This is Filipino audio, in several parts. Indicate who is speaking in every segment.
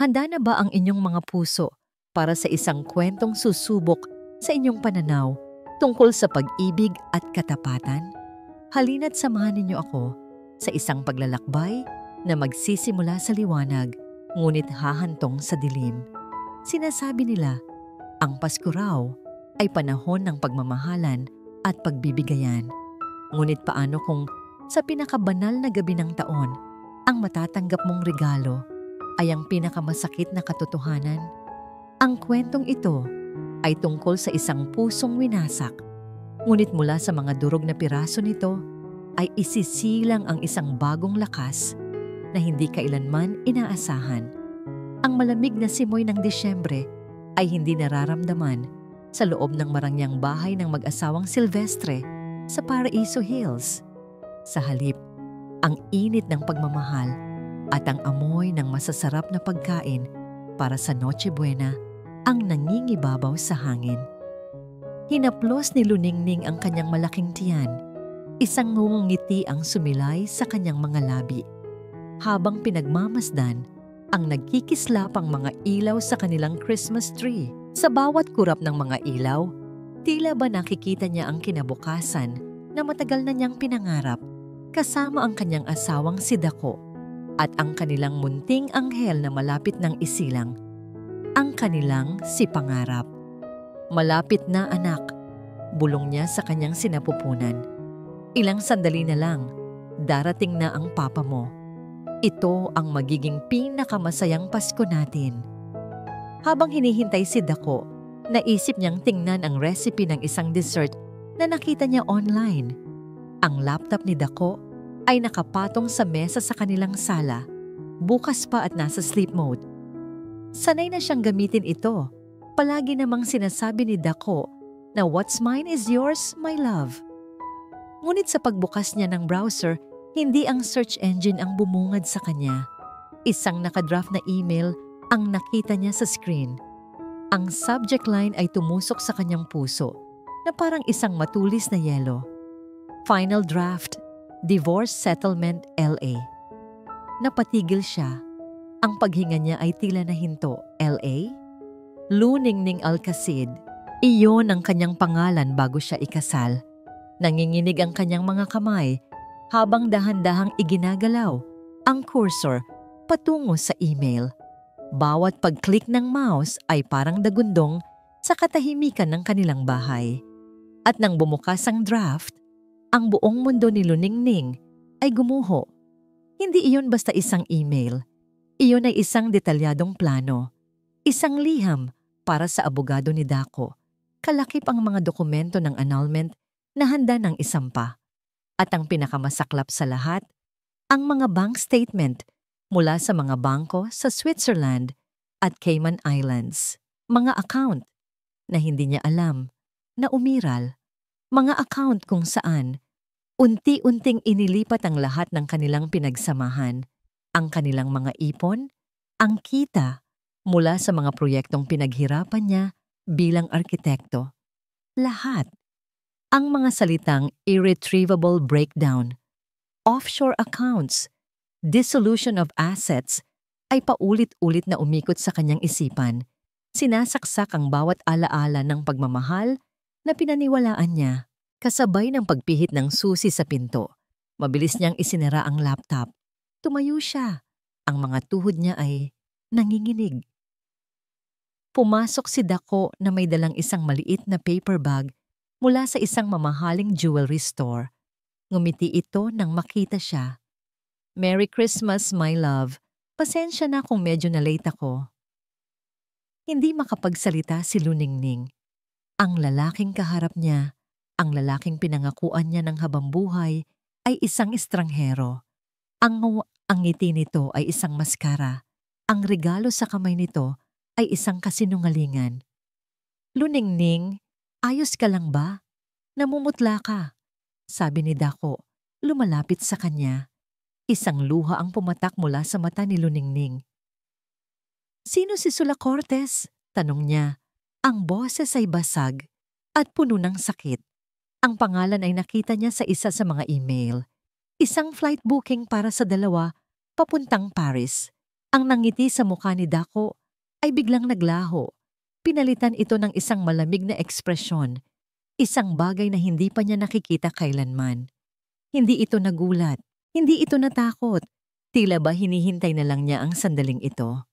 Speaker 1: Handa na ba ang inyong mga puso para sa isang kwentong susubok sa inyong pananaw tungkol sa pag-ibig at katapatan? Halina't samahan ninyo ako sa isang paglalakbay na magsisimula sa liwanag ngunit hahantong sa dilim. Sinasabi nila, ang Pasko raw ay panahon ng pagmamahalan at pagbibigayan. Ngunit paano kung sa pinakabanal na gabi ng taon, ang matatanggap mong regalo ay ang pinakamasakit na katotohanan? Ang kwentong ito ay tungkol sa isang pusong winasak. Ngunit mula sa mga durog na piraso nito ay isisilang ang isang bagong lakas na hindi kailanman inaasahan. Ang malamig na simoy ng Disyembre ay hindi nararamdaman sa loob ng marangyang bahay ng mag-asawang Silvestre sa Paraiso Hills. Sa halip, ang init ng pagmamahal at ang amoy ng masasarap na pagkain para sa Noche Buena ang nangingibabaw sa hangin. Hinaplos ni Luningning ang kanyang malaking tiyan. Isang ngumungiti ang sumilay sa kanyang mga labi. Habang pinagmamasdan ang nagkikislapang mga ilaw sa kanilang Christmas tree. Sa bawat kurap ng mga ilaw, tila ba nakikita niya ang kinabukasan na matagal na niyang pinangarap kasama ang kanyang asawang si Dako at ang kanilang munting anghel na malapit ng isilang, ang kanilang si Pangarap. Malapit na anak, bulong niya sa kanyang sinapupunan. Ilang sandali na lang, darating na ang papa mo. Ito ang magiging pinakamasayang Pasko natin. Habang hinihintay si Dako, naisip niyang tingnan ang recipe ng isang dessert na nakita niya online. Ang laptop ni Dako ay nakapatong sa mesa sa kanilang sala, bukas pa at nasa sleep mode. Sanay na siyang gamitin ito. Palagi namang sinasabi ni Dako na what's mine is yours, my love. Ngunit sa pagbukas niya ng browser, hindi ang search engine ang bumungad sa kanya. Isang nakadraft na email ang nakita niya sa screen. Ang subject line ay tumusok sa kanyang puso na parang isang matulis na yelo. Final draft, Divorce Settlement LA. Napatigil siya. Ang paghinga niya ay tila nahinto. LA? Luningning Alcacid. Iyon ang kanyang pangalan bago siya ikasal. Nanginginig ang kanyang mga kamay habang dahan-dahang iginagalaw ang cursor patungo sa email. Bawat pag-click ng mouse ay parang dagundong sa katahimikan ng kanilang bahay. At nang bumukas ang draft, ang buong mundo ni Luningning ay gumuho. Hindi iyon basta isang email. Iyon ay isang detalyadong plano. Isang liham para sa abogado ni Dako. Kalakip ang mga dokumento ng annulment na handa ng isampa. At ang pinakamasaklap sa lahat, ang mga bank statement mula sa mga bangko sa Switzerland at Cayman Islands. Mga account na hindi niya alam na umiral. Mga account kung saan unti-unting inilipat ang lahat ng kanilang pinagsamahan, ang kanilang mga ipon, ang kita mula sa mga proyektong pinaghirapan niya bilang arkitekto. Lahat. Ang mga salitang irretrievable breakdown, offshore accounts, dissolution of assets ay paulit-ulit na umikot sa kanyang isipan. Sinasaksak ang bawat alaala ng pagmamahal na pinaniwalaan niya. Kasabay ng pagpihit ng susi sa pinto, mabilis niyang isinara ang laptop. Tumayo siya. Ang mga tuhod niya ay nanginginig. Pumasok si Dako na may dalang isang maliit na paper bag mula sa isang mamahaling jewelry store. Ngumiti ito nang makita siya. Merry Christmas, my love. Pasensya na kung medyo na-late ako. Hindi makapagsalita si Luningning. Ang lalaking kaharap niya, ang lalaking pinangakuan niya ng habambuhay ay isang estranghero. Ang ngiti nito ay isang maskara. Ang regalo sa kamay nito ay isang kasinungalingan. Luningning, ayos ka lang ba? Namumutla ka, sabi ni Dako, lumalapit sa kanya. Isang luha ang pumatak mula sa mata ni Luningning. Sino si Sula Cortez? Tanong niya. Ang boses ay basag at puno ng sakit. Ang pangalan ay nakita niya sa isa sa mga email. Isang flight booking para sa 2 papuntang Paris. Ang nangiti sa mukha ni Dako ay biglang naglaho. Pinalitan ito ng isang malamig na ekspresyon, isang bagay na hindi pa niya nakikita kailanman. Hindi ito nagulat, hindi ito natakot. Tila ba hinihintay na lang niya ang sandaling ito?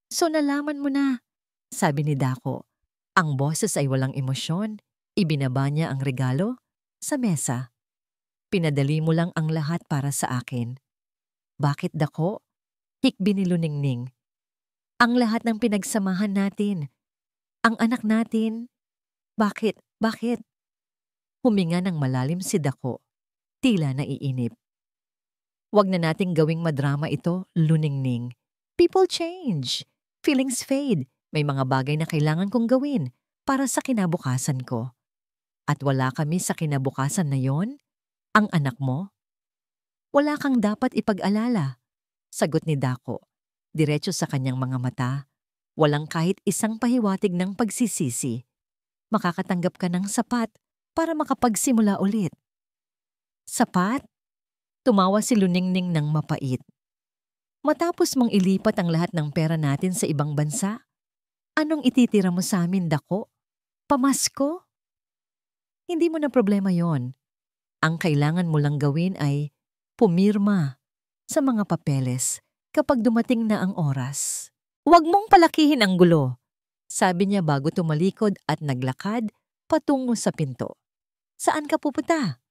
Speaker 1: So nalaman mo na, sabi ni Dako. Ang boses ay walang emosyon. Ibinaba niya ang regalo sa mesa. Pinadali mo lang ang lahat para sa akin. Bakit, Dako? Hikbi ni Luningning. Ang lahat ng pinagsamahan natin. Ang anak natin. Bakit? Bakit? Huminga ng malalim si Dako. Tila naiinip. Huwag na nating gawing madrama ito, Luningning. People change. Feelings fade. May mga bagay na kailangan kong gawin para sa kinabukasan ko. At wala kami sa kinabukasan na yon? Ang anak mo? Wala kang dapat ipag-alala, sagot ni Dako. Diretso sa kanyang mga mata, walang kahit isang pahiwatig ng pagsisisi. Makakatanggap ka ng sapat para makapagsimula ulit. Sapat? Tumawa si Luningning ng mapait. Matapos mong ilipat ang lahat ng pera natin sa ibang bansa, anong ititira mo sa amin, Dako? Pamasko? Hindi mo na problema yon. Ang kailangan mo lang gawin ay pumirma sa mga papeles kapag dumating na ang oras. Huwag mong palakihin ang gulo, sabi niya bago tumalikod at naglakad patungo sa pinto. Saan ka pupunta?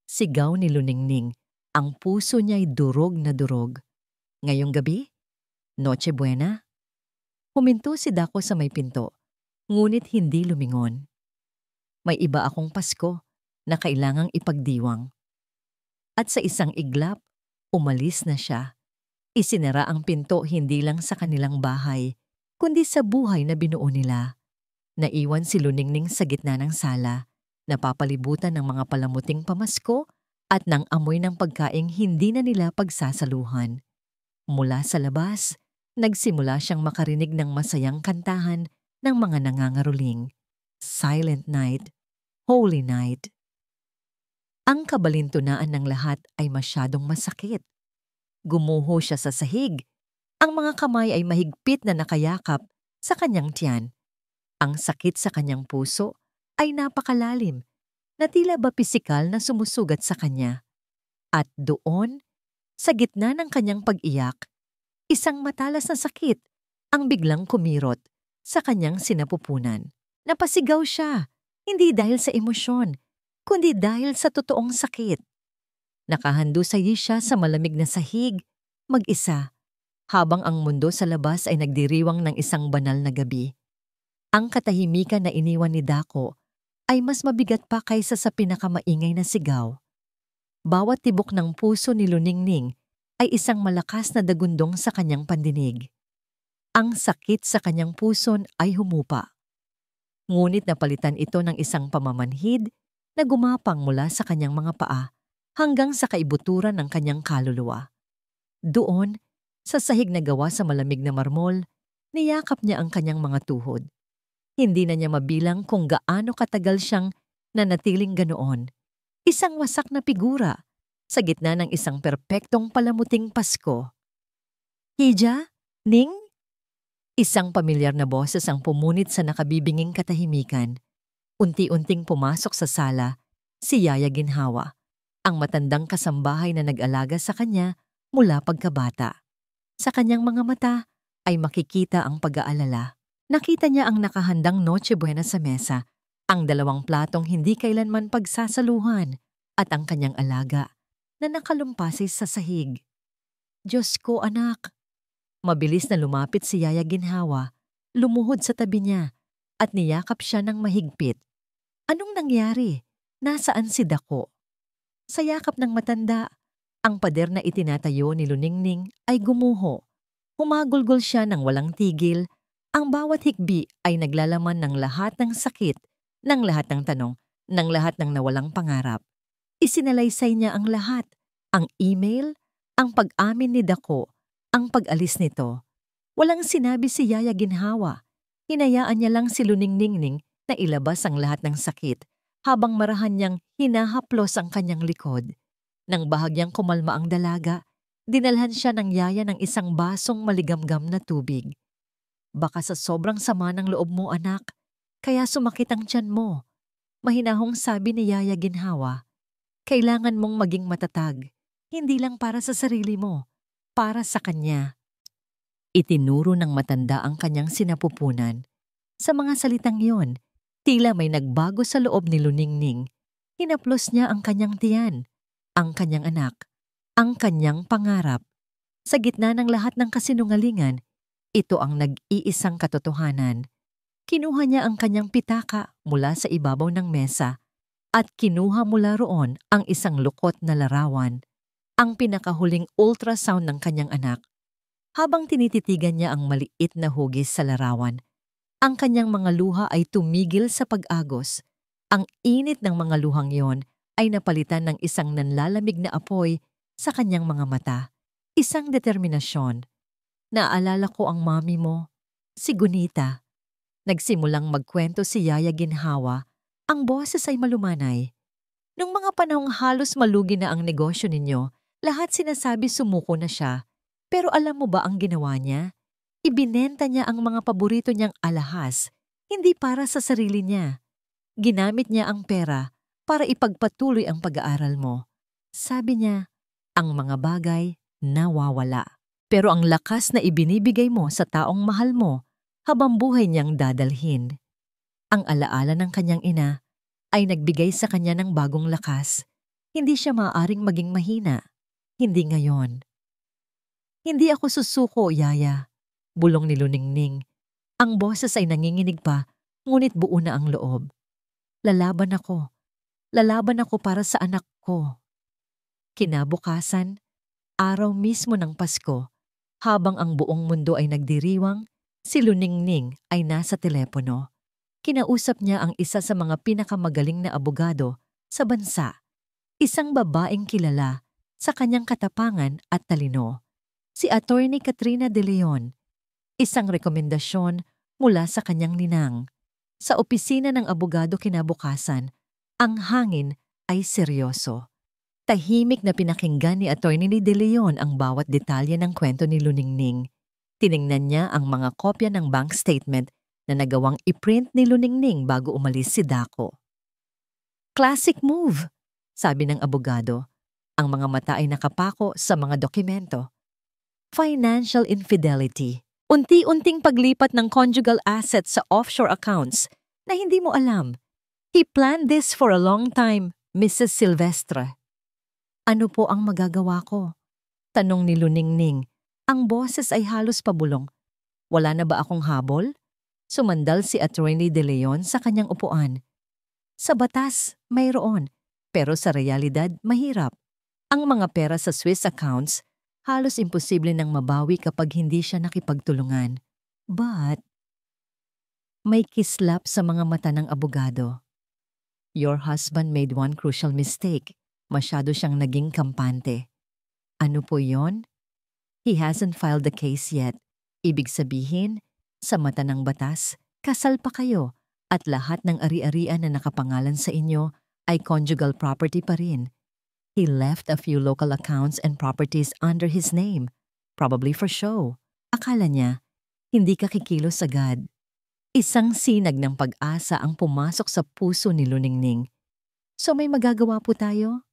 Speaker 1: Sigaw ni Luningning. Ang puso niya'y durog na durog. Ngayong gabi? Noche buena? Huminto si Dako sa may pinto, ngunit hindi lumingon. May iba akong Pasko na kailangang ipagdiwang. At sa isang iglap, umalis na siya. Isinara ang pinto hindi lang sa kanilang bahay, kundi sa buhay na binuo nila. Naiwan si Luningning sa gitna ng sala, napapalibutan ng mga palamuting pamasko at ng amoy ng pagkaing hindi na nila pagsasaluhan. Mula sa labas, nagsimula siyang makarinig ng masayang kantahan ng mga nangangaruling. Silent night, holy night. Ang kabalintunaan ng lahat ay masyadong masakit. Gumuho siya sa sahig. Ang mga kamay ay mahigpit na nakayakap sa kanyang tiyan. Ang sakit sa kanyang puso ay napakalalim na tila ba pisikal na sumusugat sa kanya. At doon, sa gitna ng kanyang pag-iyak, isang matalas na sakit ang biglang kumirot sa kanyang sinapupunan. Napasigaw siya, hindi dahil sa emosyon, kundi dahil sa totoong sakit. Nakahandusay siya sa malamig na sahig, mag-isa, habang ang mundo sa labas ay nagdiriwang ng isang banal na gabi. Ang katahimikan na iniwan ni Dako ay mas mabigat pa kaysa sa pinakamaingay na sigaw. Bawat tibok ng puso ni Luningning ay isang malakas na dagundong sa kanyang pandinig. Ang sakit sa kanyang puso ay humupa. Ngunit napalitan ito ng isang pamamanhid na gumapang mula sa kanyang mga paa hanggang sa kaibuturan ng kanyang kaluluwa. Doon, sa sahig na gawa sa malamig na marmol, niyakap niya ang kanyang mga tuhod. Hindi na niya mabilang kung gaano katagal siyang nanatiling ganoon. Isang wasak na figura sa gitna ng isang perpektong palamuting Pasko. Hija? Ning? Isang pamilyar na boses ang pumunit sa nakabibinging katahimikan. Unti-unting pumasok sa sala si Yaya Ginhawa, ang matandang kasambahay na nag-alaga sa kanya mula pagkabata. Sa kanyang mga mata ay makikita ang pag-aalala. Nakita niya ang nakahandang Noche Buena sa mesa, ang 2 platong hindi kailanman pagsasaluhan at ang kanyang alaga na nakalumpasis sa sahig. Diyos ko, anak! Mabilis na lumapit si Yaya Ginhawa, lumuhod sa tabi niya at niyakap siya ng mahigpit. Anong nangyari? Nasaan si Dako? Sa yakap ng matanda, ang pader na itinatayo ni Luningning ay gumuho. Humagulgol siya ng walang tigil. Ang bawat hikbi ay naglalaman ng lahat ng sakit, ng lahat ng tanong, ng lahat ng nawalang pangarap. Isinalaysay niya ang lahat, ang email, ang pag-amin ni Dako, ang pag-alis nito. Walang sinabi si Yaya Ginhawa. Hinayaan niya lang si Luningning na ilabas ang lahat ng sakit habang marahan niyang hinahaplos ang kanyang likod. Nang bahagyang kumalma ang dalaga, Dinalhan siya ng yaya ng isang basong maligamgam na tubig. Baka sa sobrang sama ng loob mo, anak, kaya sumakit ang tiyan mo. Mahinahong sabi ni Yaya Ginhawa, kailangan mong maging matatag, hindi lang para sa sarili mo, para sa kanya. Itinuro ng matanda ang kanyang sinapupunan. Sa mga salitang iyon, tila may nagbago sa loob ni Luningning. Hinaplos niya ang kanyang tiyan, ang kanyang anak, ang kanyang pangarap. Sa gitna ng lahat ng kasinungalingan, ito ang nag-iisang katotohanan. Kinuha niya ang kanyang pitaka mula sa ibabaw ng mesa at kinuha mula roon ang isang lukot na larawan, ang pinakahuling ultrasound ng kanyang anak. Habang tinititigan niya ang maliit na hugis sa larawan, ang kanyang mga luha ay tumigil sa pag-agos. Ang init ng mga luhang iyon ay napalitan ng isang nanlalamig na apoy sa kanyang mga mata, isang determinasyon. Naalala ko ang mami mo, si Gunita. Nagsimulang magkwento si Yaya Ginhawa, ang boses ay malumanay. Nung mga panahong halos malugi na ang negosyo ninyo, lahat sinasabi sumuko na siya. Pero alam mo ba ang ginawa niya? Ibinenta niya ang mga paborito niyang alahas, hindi para sa sarili niya. Ginamit niya ang pera para ipagpatuloy ang pag-aaral mo. Sabi niya, ang mga bagay nawawala. Pero ang lakas na ibinibigay mo sa taong mahal mo, habang buhay niyang dadalhin. Ang alaala ng kanyang ina ay nagbigay sa kanya ng bagong lakas. Hindi siya maaaring maging mahina. Hindi ngayon. Hindi ako susuko, Yaya. Bulong ni Luningning. Ang boses ay nanginginig pa, ngunit buo na ang loob. Lalaban ako. Lalaban ako para sa anak ko. Kinabukasan, araw mismo ng Pasko, habang ang buong mundo ay nagdiriwang, si Luningning ay nasa telepono. Kinausap niya ang isa sa mga pinakamagaling na abogado sa bansa, isang babaeng kilala sa kanyang katapangan at talino, si Attorney Katrina De Leon. Isang rekomendasyon mula sa kanyang ninang. Sa opisina ng abogado kinabukasan, ang hangin ay seryoso. Tahimik na pinakinggan ni Attorney De Leon ang bawat detalye ng kwento ni Luningning. Tiningnan niya ang mga kopya ng bank statement na nagawang iprint ni Luningning bago umalis si Daco. Classic move, sabi ng abogado. Ang mga mata ay nakapako sa mga dokumento. Financial infidelity. Unti-unting paglipat ng conjugal assets sa offshore accounts na hindi mo alam. He planned this for a long time, Mrs. Silvestre. Ano po ang magagawa ko? Tanong ni Luningning. Ang boses ay halos pabulong. Wala na ba akong habol? Sumandal si Attorney De Leon sa kanyang upuan. Sa batas, mayroon. Pero sa realidad, mahirap. Ang mga pera sa Swiss accounts, halos imposible nang mabawi kapag hindi siya nakipagtulungan. But, may kislap sa mga mata ng abogado. Your husband made one crucial mistake. Masyado siyang naging kampante. Ano po yon? He hasn't filed the case yet. Ibig sabihin, sa mata ng batas, kasal pa kayo at lahat ng ari-arian na nakapangalan sa inyo ay conjugal property pa rin. He left a few local accounts and properties under his name, probably for show. Akala niya, hindi ka kikilos agad. Isang sinag ng pag-asa ang pumasok sa puso ni Luningning. So may magagawa po tayo?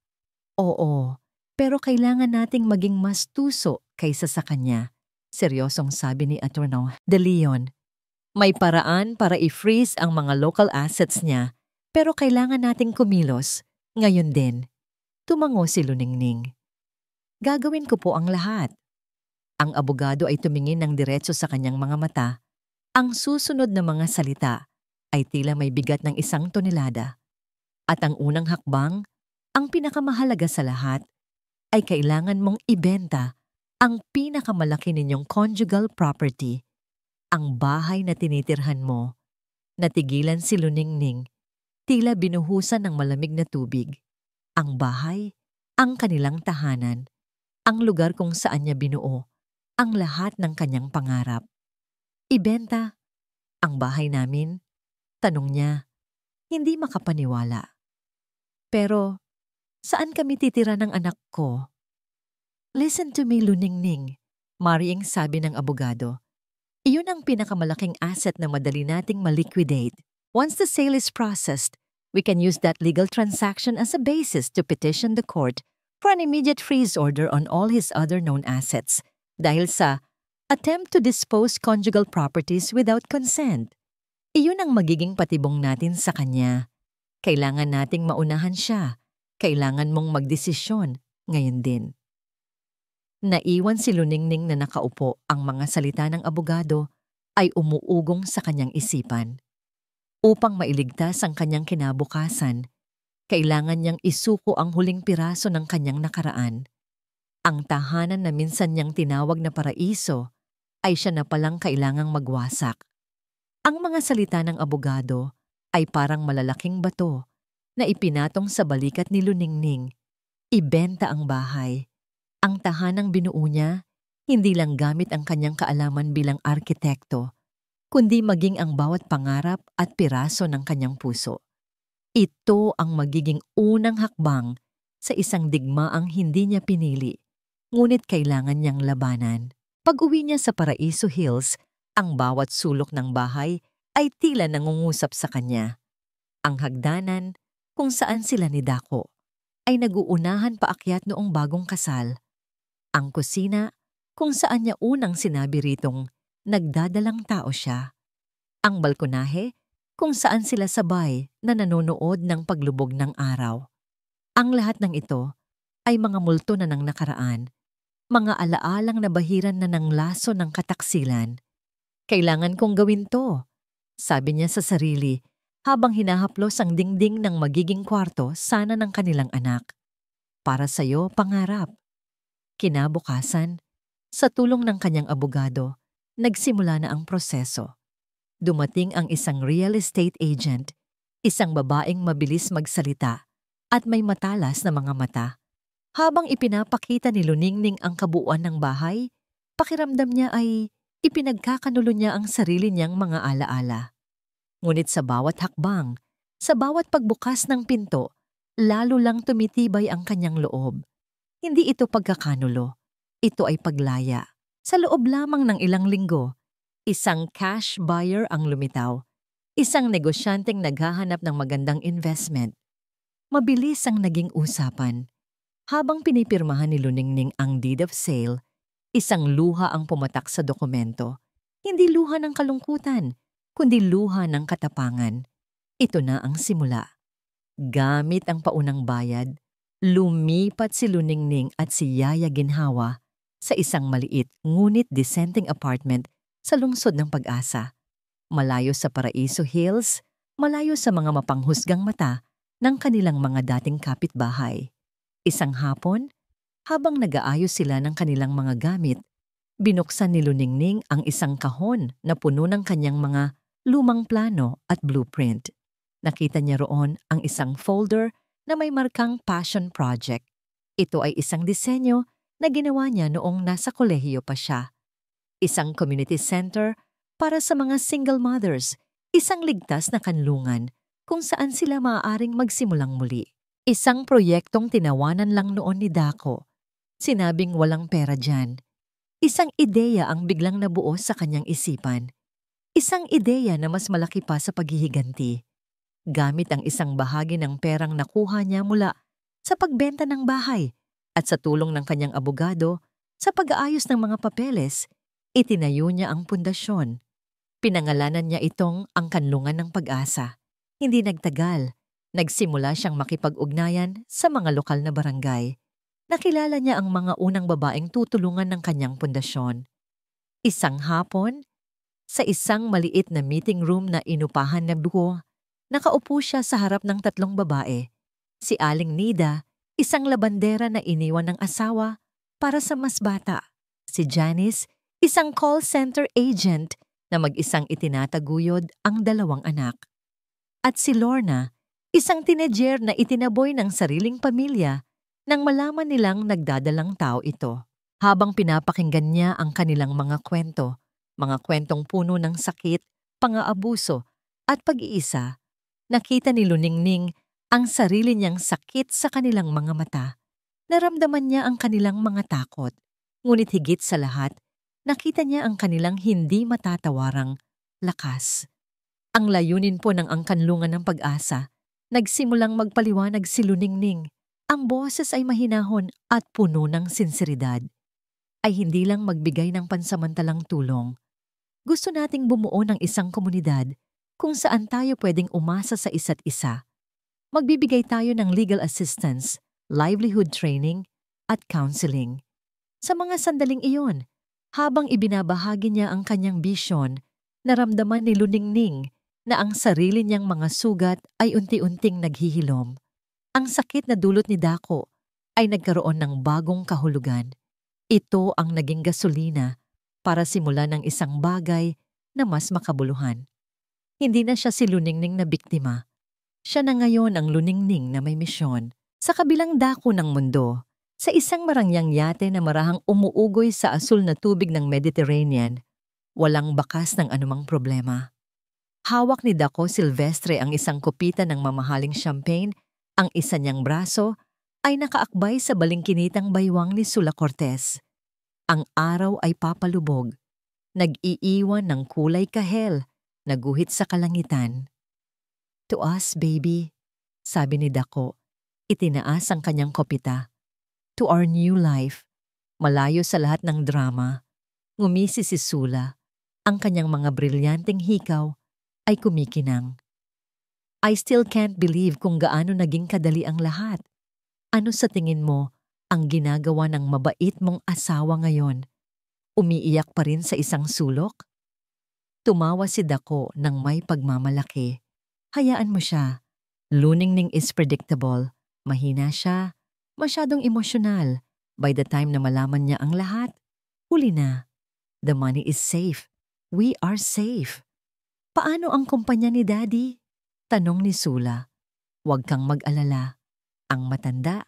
Speaker 1: Oo, pero kailangan nating maging mas tuso kaysa sa kanya. Seryosong sabi ni Attorney De Leon. May paraan para i-freeze ang mga local assets niya, pero kailangan nating kumilos. Ngayon din. Tumango si Luningning. Gagawin ko po ang lahat. Ang abogado ay tumingin ng diretso sa kanyang mga mata. Ang susunod na mga salita ay tila may bigat ng 1 tonelada. At ang unang hakbang, ang pinakamahalaga sa lahat, ay kailangan mong ibenta ang pinakamalaki ninyong conjugal property, ang bahay na tinitirhan mo. Natigilan si Luningning, tila binuhusan ng malamig na tubig. Ang bahay, ang kanilang tahanan, ang lugar kung saan niya binuo ang lahat ng kanyang pangarap. Ibenta ang bahay namin? Tanong niya, hindi makapaniwala. Pero, saan kami titira ng anak ko? Listen to me, Luningning. Maring sabi ng abogado. Iyon ang pinakamalaking asset na madali nating maliquidate. Once the sale is processed, we can use that legal transaction as a basis to petition the court for an immediate freeze order on all his other known assets dahil sa attempt to dispose conjugal properties without consent. Iyon ang magiging patibong natin sa kanya. Kailangan nating maunahan siya. Kailangan mong magdesisyon ngayon din. Naiwan si Luningning na nakaupo. Ang mga salita ng abogado ay umuugong sa kanyang isipan. Upang mailigtas ang kanyang kinabukasan, kailangan niyang isuko ang huling piraso ng kanyang nakaraan. Ang tahanan na minsan niyang tinawag na paraiso ay siya na palang kailangang magwasak. Ang mga salita ng abogado ay parang malalaking bato na ipinatong sa balikat ni Luningning. Ibenta ang bahay. Ang tahanang binuo niya, hindi lang gamit ang kanyang kaalaman bilang arkitekto, kundi maging ang bawat pangarap at piraso ng kanyang puso. Ito ang magiging unang hakbang sa isang digmaang hindi niya pinili, ngunit kailangan niyang labanan. Pag-uwi niya sa Paraiso Hills, ang bawat sulok ng bahay ay tila nangungusap sa kanya. Ang hagdanan, kung saan sila ni Dako, ay naguunahan paakyat noong bagong kasal. Ang kusina, kung saan niya unang sinabi ritong nagdadalang tao siya. Ang balkonahe, kung saan sila sabay na nanonood ng paglubog ng araw. Ang lahat ng ito ay mga multo na ng nakaraan, mga alaalang nabahiran na ng laso ng kataksilan. Kailangan kong gawin to, sabi niya sa sarili habang hinahaplos ang dingding ng magiging kwarto sana ng kanilang anak. Para sa'yo, pangarap. Kinabukasan, sa tulong ng kanyang abogado, nagsimula na ang proseso. Dumating ang isang real estate agent, isang babaeng mabilis magsalita at may matalas na mga mata. Habang ipinapakita ni Luningning ang kabuuan ng bahay, pakiramdam niya ay ipinagkakanulo niya ang sarili niyang mga alaala. Ngunit sa bawat hakbang, sa bawat pagbukas ng pinto, lalo lang tumitibay ang kanyang loob. Hindi ito pagkakanulo, ito ay paglaya. Sa loob lamang ng ilang linggo, isang cash buyer ang lumitaw, isang negosyanteng naghahanap ng magandang investment. Mabilis ang naging usapan. Habang pinipirmahan ni Luningning ang deed of sale, isang luha ang pumatak sa dokumento. Hindi luha ng kalungkutan, kundi luha ng katapangan. Ito na ang simula. Gamit ang paunang bayad, lumipat si Luningning at si Yaya Ginhawa sa isang maliit ngunit dissenting apartment sa lungsod ng Pag-asa. Malayo sa Paraiso Hills, malayo sa mga mapanghusgang mata ng kanilang mga dating kapitbahay. Isang hapon, habang nag-aayos sila ng kanilang mga gamit, binuksan ni Luningning ang isang kahon na puno ng kanyang mga lumang plano at blueprint. Nakita niya roon ang isang folder na may markang Passion Project. Ito ay isang disenyo na ginawa niya noong nasa kolehiyo pa siya. Isang community center para sa mga single mothers, isang ligtas na kanlungan kung saan sila maaaring magsimulang muli. Isang proyektong tinawanan lang noon ni Dako. Sinabing walang pera dyan. Isang ideya ang biglang nabuo sa kanyang isipan. Isang ideya na mas malaki pa sa paghihiganti. Gamit ang isang bahagi ng perang nakuha niya mula sa pagbenta ng bahay at sa tulong ng kanyang abogado sa pag-aayos ng mga papeles, itinayo niya ang pundasyon. Pinangalanan niya itong ang Kanlungan ng Pag-asa. Hindi nagtagal, nagsimula siyang makipag-ugnayan sa mga lokal na barangay. Nakilala niya ang mga unang babaeng tutulungan ng kanyang pundasyon. Isang hapon, sa isang maliit na meeting room na inupahan na buo, nakaupo siya sa harap ng 3 babae. Si Aling Nida, isang labandera na iniwan ng asawa para sa mas bata. Si Janice, isang call center agent na mag-isang itinataguyod ang 2 anak. At si Lorna, isang teenager na itinaboy ng sariling pamilya nang malaman nilang nagdadalang tao ito. Habang pinapakinggan niya ang kanilang mga kwento, mga kwentong puno ng sakit, pang-aabuso at pag-iisa, nakita ni Luningning ang sarili niyang sakit sa kanilang mga mata. Naramdaman niya ang kanilang mga takot, ngunit higit sa lahat, nakita niya ang kanilang hindi matatawarang lakas. Ang layunin po ng angkanlungan ng pag-asa, nagsimulang magpaliwanag si Luningning. Ang boses ay mahinahon at puno ng sinseridad. Ay hindi lang magbigay ng pansamantalang tulong. Gusto nating bumuo ng isang komunidad kung saan tayo pwedeng umasa sa isa't isa. Magbibigay tayo ng legal assistance, livelihood training, at counseling. Sa mga sandaling iyon, habang ibinabahagi niya ang kanyang bisyon, naramdaman ni Luningning na ang sarili niyang mga sugat ay unti-unting naghihilom. Ang sakit na dulot ni Dako ay nagkaroon ng bagong kahulugan. Ito ang naging gasolina para simulan ng isang bagay na mas makabuluhan. Hindi na siya si Luningning na biktima. Siya na ngayon ang Luningning na may misyon. Sa kabilang dako ng mundo, sa isang marangyang yate na marahang umuugoy sa asul na tubig ng Mediterranean, walang bakas ng anumang problema. Hawak ni Dako Silvestre ang isang kopita ng mamahaling champagne, ang isa niyang braso ay nakaakbay sa balingkinitang baywang ni Sula Cortez. Ang araw ay papalubog, nag-iiwan ng kulay kahel, naguhit sa kalangitan. "To us, baby," sabi ni Dako, itinaas ang kanyang kopita. "To our new life," malayo sa lahat ng drama. Ngumisi si Sula, ang kanyang mga brilyanteng hikaw ay kumikinang. "I still can't believe kung gaano naging kadali ang lahat. Ano sa tingin mo ang ginagawa ng mabait mong asawa ngayon? Umiiyak pa rin sa isang sulok?" Tumawa si Dako ng may pagmamalaki. "Hayaan mo siya. Luningning is predictable. Mahina siya, masyadong emosyonal. By the time na malaman niya ang lahat, huli na. The money is safe. We are safe." "Paano ang kumpanya ni Daddy?" tanong ni Sula. "Huwag kang mag-alala. Ang matanda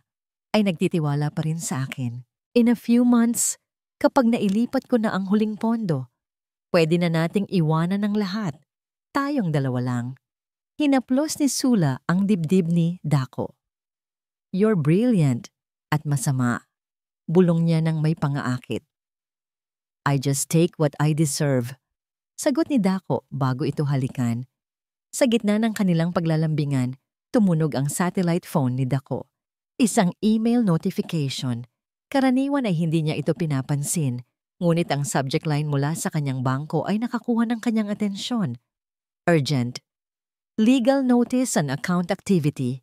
Speaker 1: ay nagtitiwala pa rin sa akin. In a few months, kapag nailipat ko na ang huling pondo, pwede na nating iwanan ng lahat. Tayong dalawa lang." Hinaplos ni Sula ang dibdib ni Dako. "You're brilliant," at masama. Bulong niya ng may pangaakit. "I just take what I deserve," sagot ni Dako bago ito halikan. Sa gitna ng kanilang paglalambingan, tumunog ang satellite phone ni Dako. Isang email notification. Karaniwan ay hindi niya ito pinapansin, ngunit ang subject line mula sa kanyang bangko ay nakakuha ng kanyang atensyon. Urgent. Legal notice on account activity.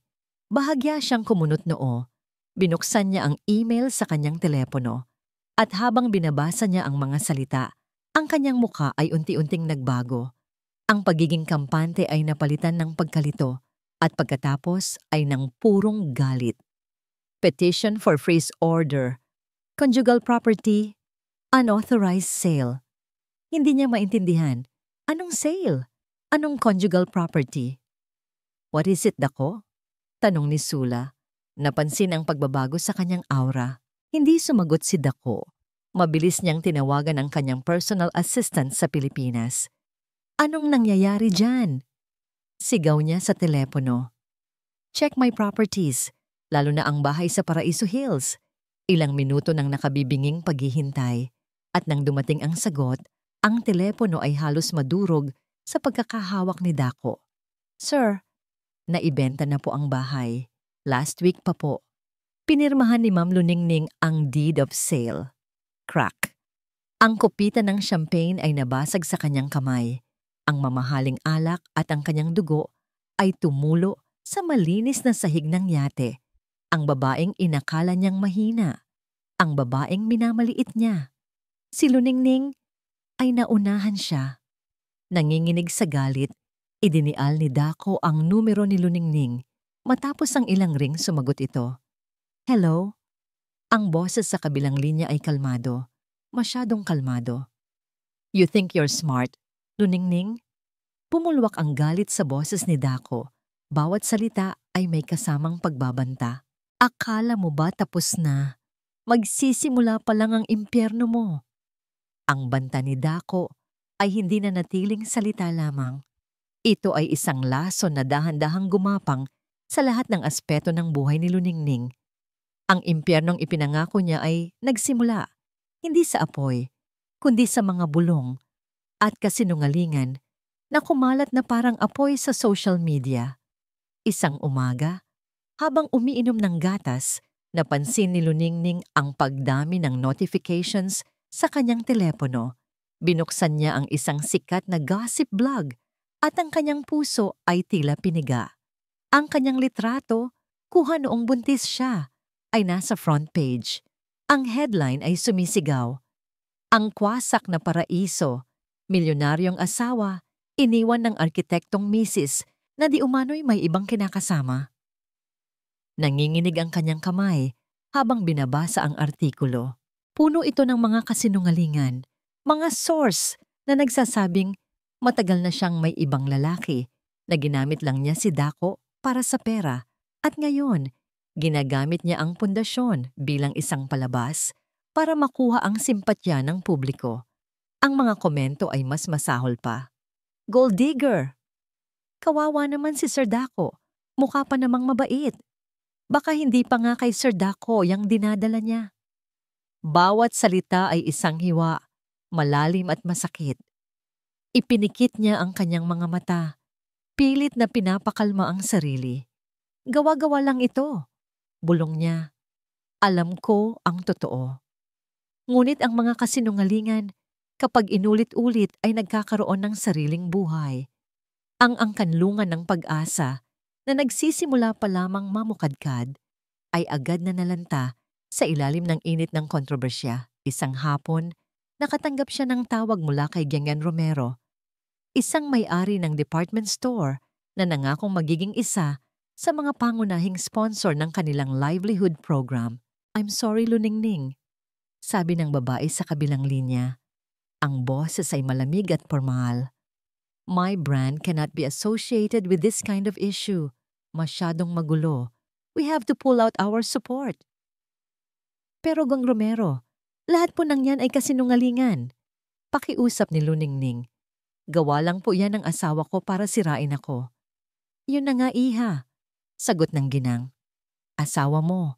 Speaker 1: Bahagya siyang kumunot noo. Binuksan niya ang email sa kanyang telepono. At habang binabasa niya ang mga salita, ang kanyang muka ay unti-unting nagbago. Ang pagiging kampante ay napalitan ng pagkalito at pagkatapos ay ng purong galit. Petition for freeze order. Conjugal property. Unauthorized sale. Hindi niya maintindihan. Anong sale? Anong conjugal property? "What is it, Dako?" tanong ni Sula. Napansin ang pagbabago sa kanyang aura. Hindi sumagot si Dako. Mabilis niyang tinawagan ang kanyang personal assistant sa Pilipinas. "Anong nangyayari dyan?" sigaw niya sa telepono. "Check my properties, lalo na ang bahay sa Paraiso Hills." Ilang minuto nang nakabibinging paghihintay. At nang dumating ang sagot, ang telepono ay halos madurog sa pagkakahawak ni Dako. "Sir, naibenta na po ang bahay. Last week pa po." Pinirmahan ni Ma'am Luningning ang deed of sale. Crack. Ang kopita ng champagne ay nabasag sa kanyang kamay. Ang mamahaling alak at ang kanyang dugo ay tumulo sa malinis na sahig ng yate. Ang babaeng inakala niyang mahina. Ang babaeng minamaliit niya. Si Luningning ay naunahan siya. Nanginginig sa galit, idinial ni Dako ang numero ni Luningning. Matapos ang ilang ring, sumagot ito. "Hello?" Ang boses sa kabilang linya ay kalmado. Masyadong kalmado. "You think you're smart, Luningning?" Pumulwak ang galit sa boses ni Dako. Bawat salita ay may kasamang pagbabanta. "Akala mo ba tapos na? Magsisimula pa lang ang impyerno mo." Ang banta ni Dako ay hindi na natiling salita lamang. Ito ay isang lason na dahan-dahang gumapang sa lahat ng aspeto ng buhay ni Luningning. Ang impyernong ipinangako niya ay nagsimula, hindi sa apoy, kundi sa mga bulong at kasinungalingan na kumalat na parang apoy sa social media. Isang umaga, habang umiinom ng gatas, napansin ni Luningning ang pagdami ng notifications sa kanyang telepono. Binuksan niya ang isang sikat na gossip blog at ang kanyang puso ay tila piniga. Ang kanyang litrato, kuha noong buntis siya, ay nasa front page. Ang headline ay sumisigaw, "Ang kwasak na paraiso, milyonaryong asawa, iniwan ng arkitektong misis na di umano'y may ibang kinakasama." Nanginginig ang kanyang kamay habang binabasa ang artikulo. Puno ito ng mga kasinungalingan, mga source na nagsasabing matagal na siyang may ibang lalaki na ginamit lang niya si Dako para sa pera at ngayon ginagamit niya ang pundasyon bilang isang palabas para makuha ang simpatya ng publiko. Ang mga komento ay mas masahol pa. "Gold digger! Kawawa naman si Sir Dako. Mukha pa namang mabait. Baka hindi pa nga kay Sir Dako yang dinadala niya." Bawat salita ay isang hiwa, malalim at masakit. Ipinikit niya ang kanyang mga mata. Pilit na pinapakalma ang sarili. "Gawa-gawa lang ito," bulong niya. "Alam ko ang totoo." Ngunit ang mga kasinungalingan, kapag inulit-ulit ay nagkakaroon ng sariling buhay. Ang angkanlungan ng pag-asa na nagsisimula pa lamang mamukadkad ay agad na nalanta sa ilalim ng init ng kontrobersya. Isang hapon, nakatanggap siya ng tawag mula kay Giangan Romero, isang may-ari ng department store na nangakong magiging isa sa mga pangunahing sponsor ng kanilang livelihood program. "I'm sorry, Luningning," sabi ng babae sa kabilang linya. Ang boses ay malamig at formal. "My brand cannot be associated with this kind of issue. Masyadong magulo. We have to pull out our support." "Pero Gong Romero, lahat po ng yan ay kasinungalingan." Pakiusap ni Luningning. "Gawa lang po yan ng asawa ko para sirain ako." "Yun na nga, iha," sagot ng ginang. "Asawa mo.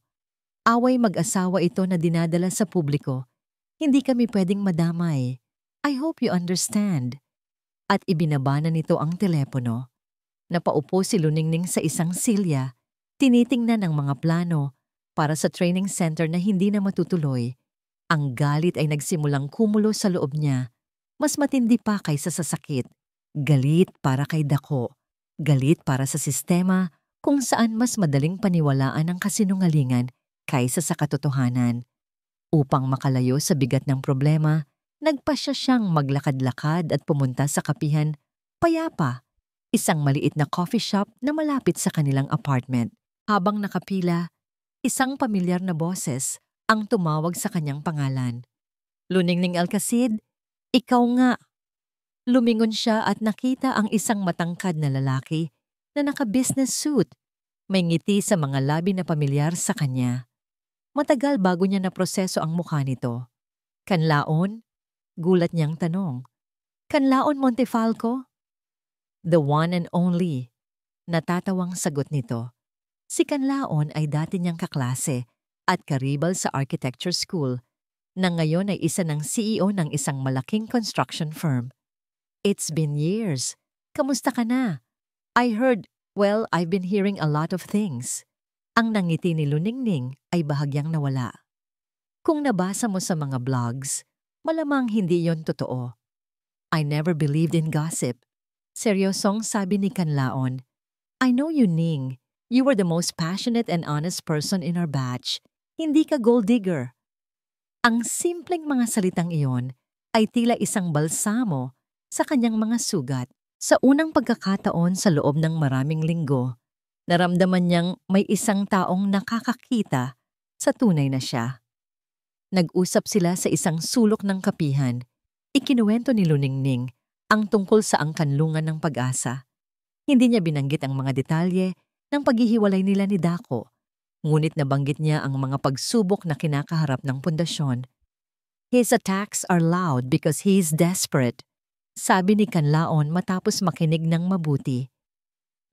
Speaker 1: Away mag-asawa ito na dinadala sa publiko. Hindi kami pwedeng madamay. I hope you understand." At ibinaba na nito ang telepono. Napaupo si Luningning sa isang silya, tinitingnan ang mga plano para sa training center na hindi na matutuloy. Ang galit ay nagsimulang kumulo sa loob niya, mas matindi pa kaysa sa sakit. Galit para kay Dako, galit para sa sistema kung saan mas madaling paniwalaan ang kasinungalingan kaysa sa katotohanan. Upang makalayo sa bigat ng problema, nagpasya siyang maglakad-lakad at pumunta sa kapihan Payapa, isang maliit na coffee shop na malapit sa kanilang apartment. Habang nakapila, isang pamilyar na boses ang tumawag sa kanyang pangalan. "Luningning Alcacid, ikaw nga." Lumingon siya at nakita ang isang matangkad na lalaki na naka-business suit. May ngiti sa mga labi na pamilyar sa kanya. Matagal bago niya naproseso ang mukha nito. "Kanlaon?" Gulat niyang tanong. "Kanlaon Montefalco?" "The one and only," natatawang sagot nito. Si Kanlaon ay dati niyang kaklase at karibal sa architecture school na ngayon ay isa ng CEO ng isang malaking construction firm. "It's been years. Kamusta ka na?" "I heard, well, I've been hearing a lot of things." Ang nangiti ni Luningning ay bahagyang nawala. "Kung nabasa mo sa mga blogs, malamang hindi yon totoo." "I never believed in gossip." Seryosong sabi ni Kanlaon. "I know you, Ning. You were the most passionate and honest person in our batch. Hindi ka gold digger." Ang simpleng mga salitang iyon ay tila isang balsamo sa kanyang mga sugat. Sa unang pagkakataon sa loob ng maraming linggo, naramdaman niyang may isang taong nakakakita sa tunay na siya. Nag-usap sila sa isang sulok ng kapihan. Ikinuwento ni Luningning ang tungkol sa angkanlungan ng pag-asa. Hindi niya binanggit ang mga detalye ng paghihiwalay nila ni Dako, ngunit nabanggit niya ang mga pagsubok na kinakaharap ng pundasyon. "His attacks are loud because he is desperate," sabi ni Kanlaon matapos makinig ng mabuti.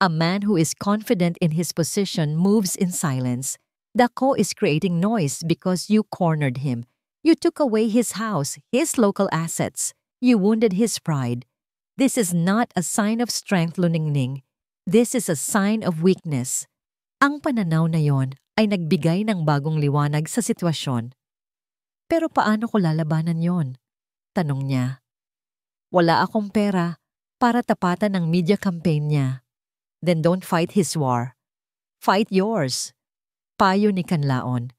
Speaker 1: "A man who is confident in his position moves in silence Dako is creating noise because you cornered him. You took away his house, his local assets. You wounded his pride. This is not a sign of strength, Luningning. This is a sign of weakness. Ang pananaw na yon ay nagbigay ng bagong liwanag sa sitwasyon. Pero paano ko lalabanan yon? Tanong niya. Wala akong pera para tapatan ng media campaign niya. Then don't fight his war. Fight yours. Payo ni Kanlaon.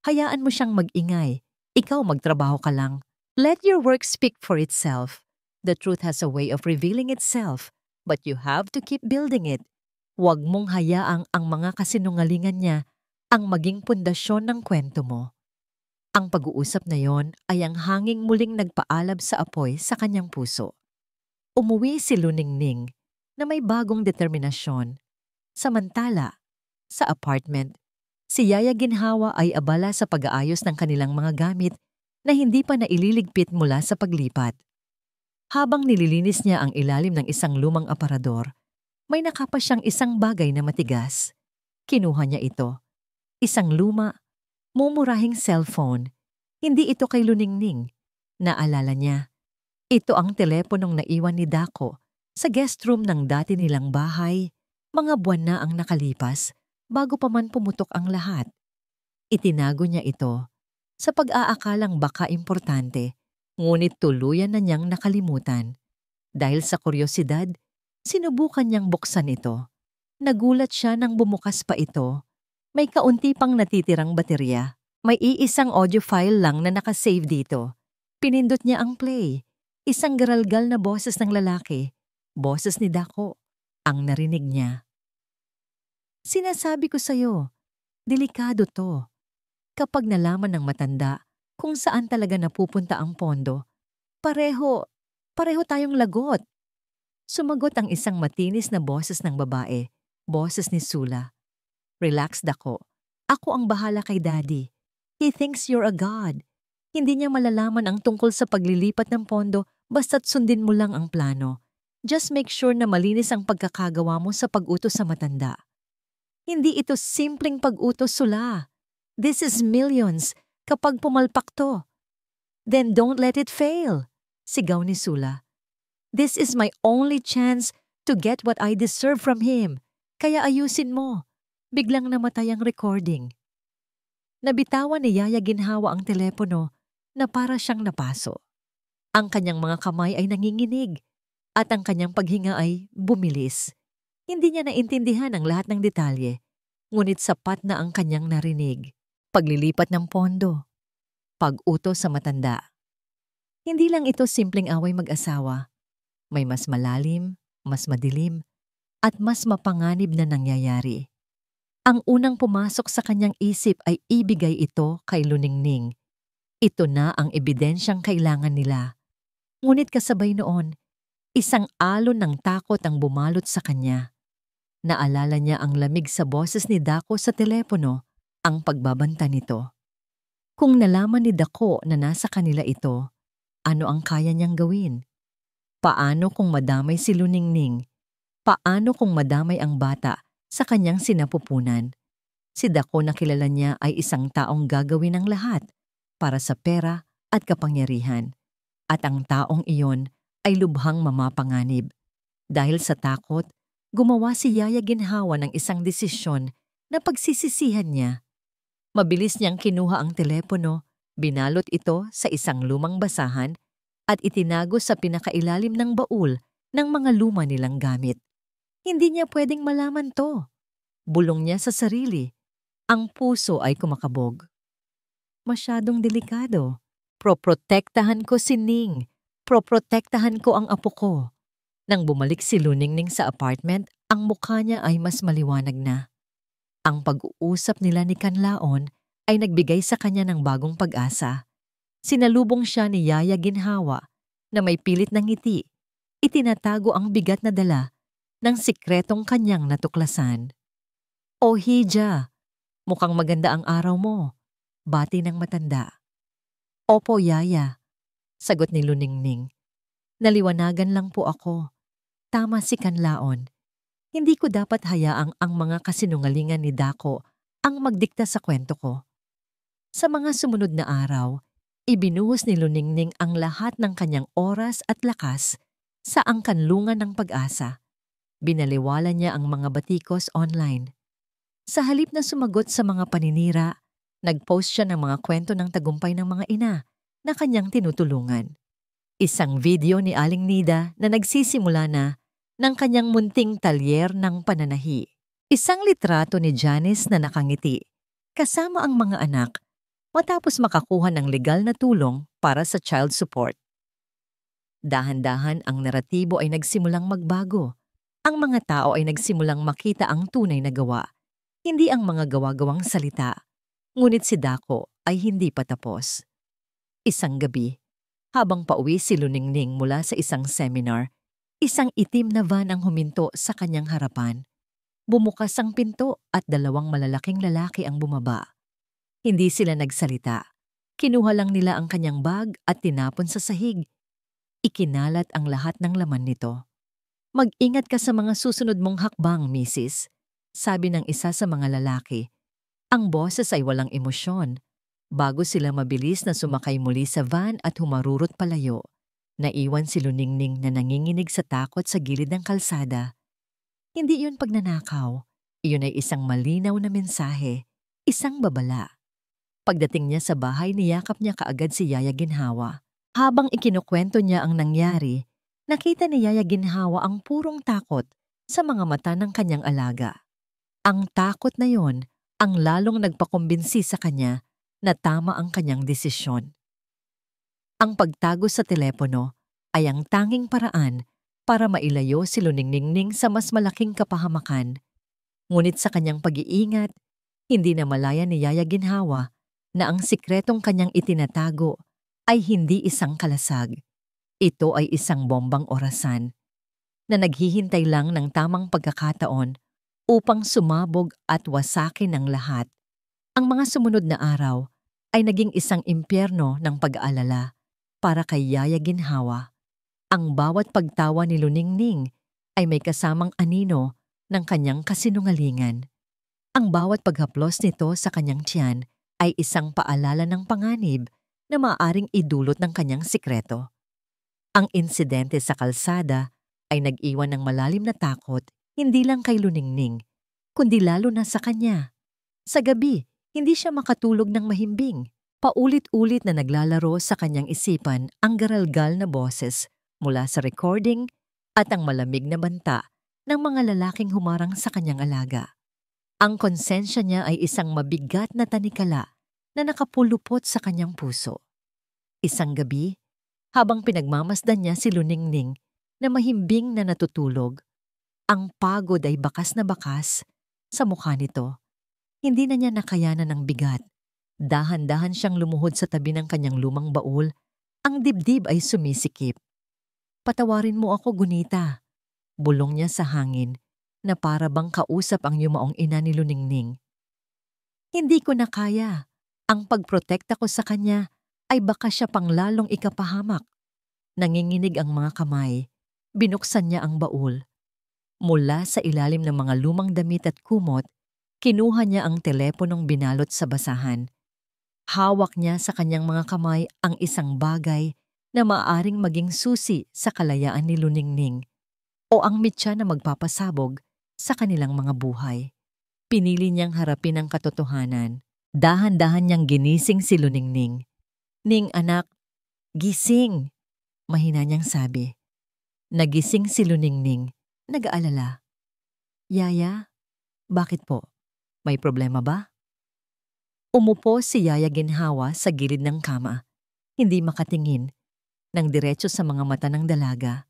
Speaker 1: Hayaan mo siyang mag-ingay. Ikaw magtrabaho ka lang. Let your work speak for itself. The truth has a way of revealing itself, but you have to keep building it. Huwag mong hayaang ang mga kasinungalingan niya ang maging pundasyon ng kwento mo. Ang pag-uusap na yon ay ang hanging muling nagpaalab sa apoy sa kanyang puso. Umuwi si Luningning na may bagong determinasyon. Samantala, sa apartment, si Yaya Ginhawa ay abala sa pag-aayos ng kanilang mga gamit na hindi pa naililigpit mula sa paglipat. Habang nililinis niya ang ilalim ng isang lumang aparador, may nakapa siyang isang bagay na matigas. Kinuha niya ito. Isang luma, mumurahing cellphone. Hindi ito kay Luningning. Naalala niya. Ito ang teleponong naiwan ni Dako sa guest room ng dati nilang bahay. Mga buwan na ang nakalipas bago pa man pumutok ang lahat. Itinago niya ito sa pag-aakalang baka importante, ngunit tuluyan na niyang nakalimutan. Dahil sa kuryosidad, sinubukan niyang buksan ito. Nagulat siya nang bumukas pa ito. May kaunti pang natitirang baterya. May iisang audio file lang na nakasave dito. Pinindot niya ang play. Isang garalgal na boses ng lalaki. Boses ni Dako. Ang narinig niya. Sinasabi ko sa'yo, delikado to. Kapag nalaman ng matanda kung saan talaga napupunta ang pondo, pareho tayong lagot. Sumagot ang isang matinis na boses ng babae, boses ni Sula. Relax, Dako. Ako ang bahala kay Daddy. He thinks you're a god. Hindi niya malalaman ang tungkol sa paglilipat ng pondo basta't sundin mo lang ang plano. Just make sure na malinis ang pagkakagawa mo sa pag-utos sa matanda. Hindi ito simpleng pag-utos, Sula. This is millions kapag pumalpak to. Then don't let it fail, sigaw ni Sula. This is my only chance to get what I deserve from him. Kaya ayusin mo. Biglang namatay ang recording. Nabitawan ni Yaya Ginhawa ang telepono na para siyang napaso. Ang kanyang mga kamay ay nanginginig at ang kanyang paghinga ay bumilis. Hindi niya naintindihan ang lahat ng detalye, ngunit sapat na ang kanyang narinig. Paglilipat ng pondo. Pag-utos sa matanda. Hindi lang ito simpleng away mag-asawa. May mas malalim, mas madilim, at mas mapanganib na nangyayari. Ang unang pumasok sa kanyang isip ay ibigay ito kay Luningning. Ito na ang ebidensyang kailangan nila. Ngunit kasabay noon, isang alon ng takot ang bumalot sa kanya. Naalala niya ang lamig sa boses ni Dako sa telepono, ang pagbabanta nito. Kung nalaman ni Dako na nasa kanila ito, ano ang kaya niyang gawin? Paano kung madamay si Luningning? Paano kung madamay ang bata sa kanyang sinapupunan? Si Dako na kilala niya ay isang taong gagawin ng lahat para sa pera at kapangyarihan. At ang taong iyon ay lubhang mamapanganib. Dahil sa takot, gumawa si Yaya Ginhawa ng isang desisyon na pagsisisihan niya. Mabilis niyang kinuha ang telepono, binalot ito sa isang lumang basahan at itinago sa pinakailalim ng baul ng mga luma nilang gamit. Hindi niya pwedeng malaman to. Bulong niya sa sarili. Ang puso ay kumakabog. Masyadong delikado. Proprotektahan ko si Ning. Proprotektahan ko ang apo ko. Nang bumalik si Luningning sa apartment, ang mukha niya ay mas maliwanag na. Ang pag-uusap nila ni Kanlaon ay nagbigay sa kanya ng bagong pag-asa. Sinalubong siya ni Yaya Ginhawa na may pilit ng ngiti. Itinatago ang bigat na dala ng sikretong kanyang natuklasan. O Hija, mukhang maganda ang araw mo. Bati ng matanda. Opo, Yaya, sagot ni Luningning. Naliwanagan lang po ako. Tama si Kanlaon. Hindi ko dapat hayaang ang mga kasinungalingan ni Dako ang magdikta sa kwento ko. Sa mga sumunod na araw, ibinuhos ni Luningning ang lahat ng kanyang oras at lakas sa angkanlungan ng pag-asa. Binaliwala niya ang mga batikos online. Sa halip na sumagot sa mga paninira, nag-post siya ng mga kwento ng tagumpay ng mga ina na kanyang tinutulungan. Isang video ni Aling Nida na nagsisimula na ng kanyang munting talyer ng pananahi. Isang litrato ni Janice na nakangiti, kasama ang mga anak, matapos makakuha ng legal na tulong para sa child support. Dahan-dahan ang naratibo ay nagsimulang magbago. Ang mga tao ay nagsimulang makita ang tunay na gawa, hindi ang mga gawa-gawang salita. Ngunit si Dako ay hindi pa tapos. Isang gabi, habang pauwi si Luningning mula sa isang seminar, isang itim na van ang huminto sa kanyang harapan. Bumukas ang pinto at dalawang malalaking lalaki ang bumaba. Hindi sila nagsalita. Kinuha lang nila ang kanyang bag at tinapon sa sahig. Ikinalat ang lahat ng laman nito. "Mag-ingat ka sa mga susunod mong hakbang, Mrs." sabi ng isa sa mga lalaki. Ang boses ay walang emosyon. Bago sila mabilis na sumakay muli sa van at humarurot palayo, naiwan si Luningning na nanginginig sa takot sa gilid ng kalsada. Hindi iyon pagnanakaw. Iyon ay isang malinaw na mensahe, isang babala. Pagdating niya sa bahay, niyakap niya kaagad si Yaya Ginhawa. Habang ikinukwento niya ang nangyari, nakita ni Yaya Ginhawa ang purong takot sa mga mata ng kanyang alaga. Ang takot na yon ang lalong nagpakumbinsi sa kanya na tama ang kanyang desisyon. Ang pagtago sa telepono ay ang tanging paraan para mailayo si Luningning sa mas malaking kapahamakan. Ngunit sa kanyang pag-iingat, hindi na malaya ni Yaya Ginhawa na ang sikretong kanyang itinatago ay hindi isang kalasag. Ito ay isang bombang orasan na naghihintay lang ng tamang pagkakataon upang sumabog at wasakin ang lahat. Ang mga sumunod na araw ay naging isang impyerno ng pag-aalala para kay Yaya Ginhawa. Ang bawat pagtawa ni Luningning ay may kasamang anino ng kanyang kasinungalingan. Ang bawat paghaplos nito sa kanyang tiyan ay isang paalala ng panganib na maaaring idulot ng kanyang sikreto. Ang insidente sa kalsada ay nag-iwan ng malalim na takot hindi lang kay Luningning, kundi lalo na sa kanya. Sa gabi, hindi siya makatulog ng mahimbing. Paulit-ulit na naglalaro sa kanyang isipan ang garalgal na boses mula sa recording at ang malamig na banta ng mga lalaking humarang sa kanyang alaga. Ang konsensya niya ay isang mabigat na tanikala na nakapulupot sa kanyang puso. Isang gabi, habang pinagmamasdan niya si Luningning na mahimbing na natutulog, ang pagod ay bakas na bakas sa mukha nito. Hindi na niya nakayanan ng bigat. Dahan-dahan siyang lumuhod sa tabi ng kanyang lumang baul. Ang dibdib ay sumisikip. "Patawarin mo ako, Gunita," bulong niya sa hangin na para bang kausap ang yumaong ina ni Luningning. "Hindi ko na kaya. Ang pagprotekta ko sa kanya ay baka siya pang lalong ikapahamak." Nanginginig ang mga kamay. Binuksan niya ang baul. Mula sa ilalim ng mga lumang damit at kumot, kinuha niya ang teleponong binalot sa basahan. Hawak niya sa kanyang mga kamay ang isang bagay na maaaring maging susi sa kalayaan ni Luningning o ang mitya na magpapasabog sa kanilang mga buhay. Pinili niyang harapin ang katotohanan. Dahan-dahan niyang ginising si Luningning. "Ning anak, gising!" mahina niyang sabi. Nagising si Luningning, nag-aalala. "Yaya, bakit po? May problema ba?" Umupo si Yaya Ginhawa sa gilid ng kama, hindi makatingin, nang diretso sa mga mata ng dalaga.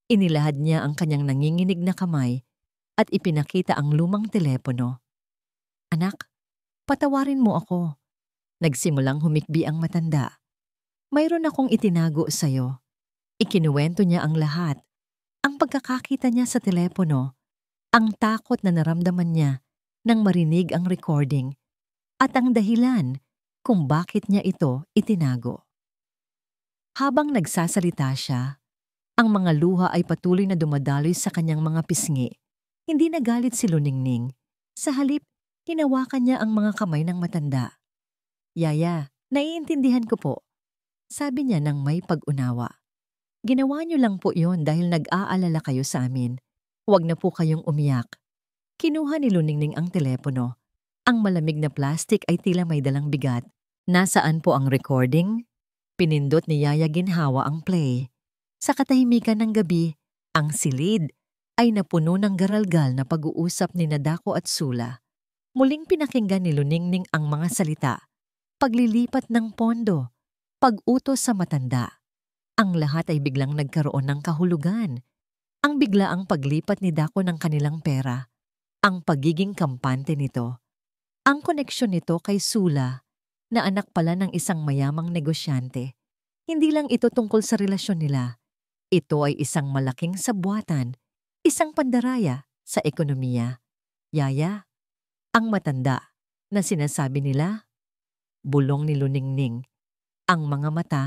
Speaker 1: Inilahad niya ang kanyang nanginginig na kamay at ipinakita ang lumang telepono. "Anak, patawarin mo ako." Nagsimulang humikbi ang matanda. "Mayroon akong itinago sa'yo." Ikinuwento niya ang lahat. Ang pagkakakita niya sa telepono, ang takot na naramdaman niya nang marinig ang recording, at ang dahilan kung bakit niya ito itinago. Habang nagsasalita siya, ang mga luha ay patuloy na dumadaloy sa kanyang mga pisngi. Hindi nagalit si Luningning. Sa halip, Hinawakan niya ang mga kamay ng matanda. Yaya, naiintindihan ko po. Sabi niya ng may pag-unawa. Ginawa niyo lang po yon dahil nag-aalala kayo sa amin. Huwag na po kayong umiyak. Kinuha ni Luningning ang telepono. Ang malamig na plastik ay tila may dalang bigat. Nasaan po ang recording? Pinindot ni Yaya ginhawa ang play. Sa katahimikan ng gabi, ang silid ay napuno ng garalgal na pag-uusap ni Nadako at Sula. Muling pinakinggan ni Luningning ang mga salita. Paglilipat ng pondo, pag-utos sa matanda. Ang lahat ay biglang nagkaroon ng kahulugan. Ang biglaang paglipat ni Dako ng kanilang pera. Ang pagiging kampante nito. Ang koneksyon nito kay Sula, na anak pala ng isang mayamang negosyante. Hindi lang ito tungkol sa relasyon nila. Ito ay isang malaking sabwatan, isang pandaraya sa ekonomiya. Yaya, ang matanda na sinasabi nila, bulong ni Luningning. Ang mga mata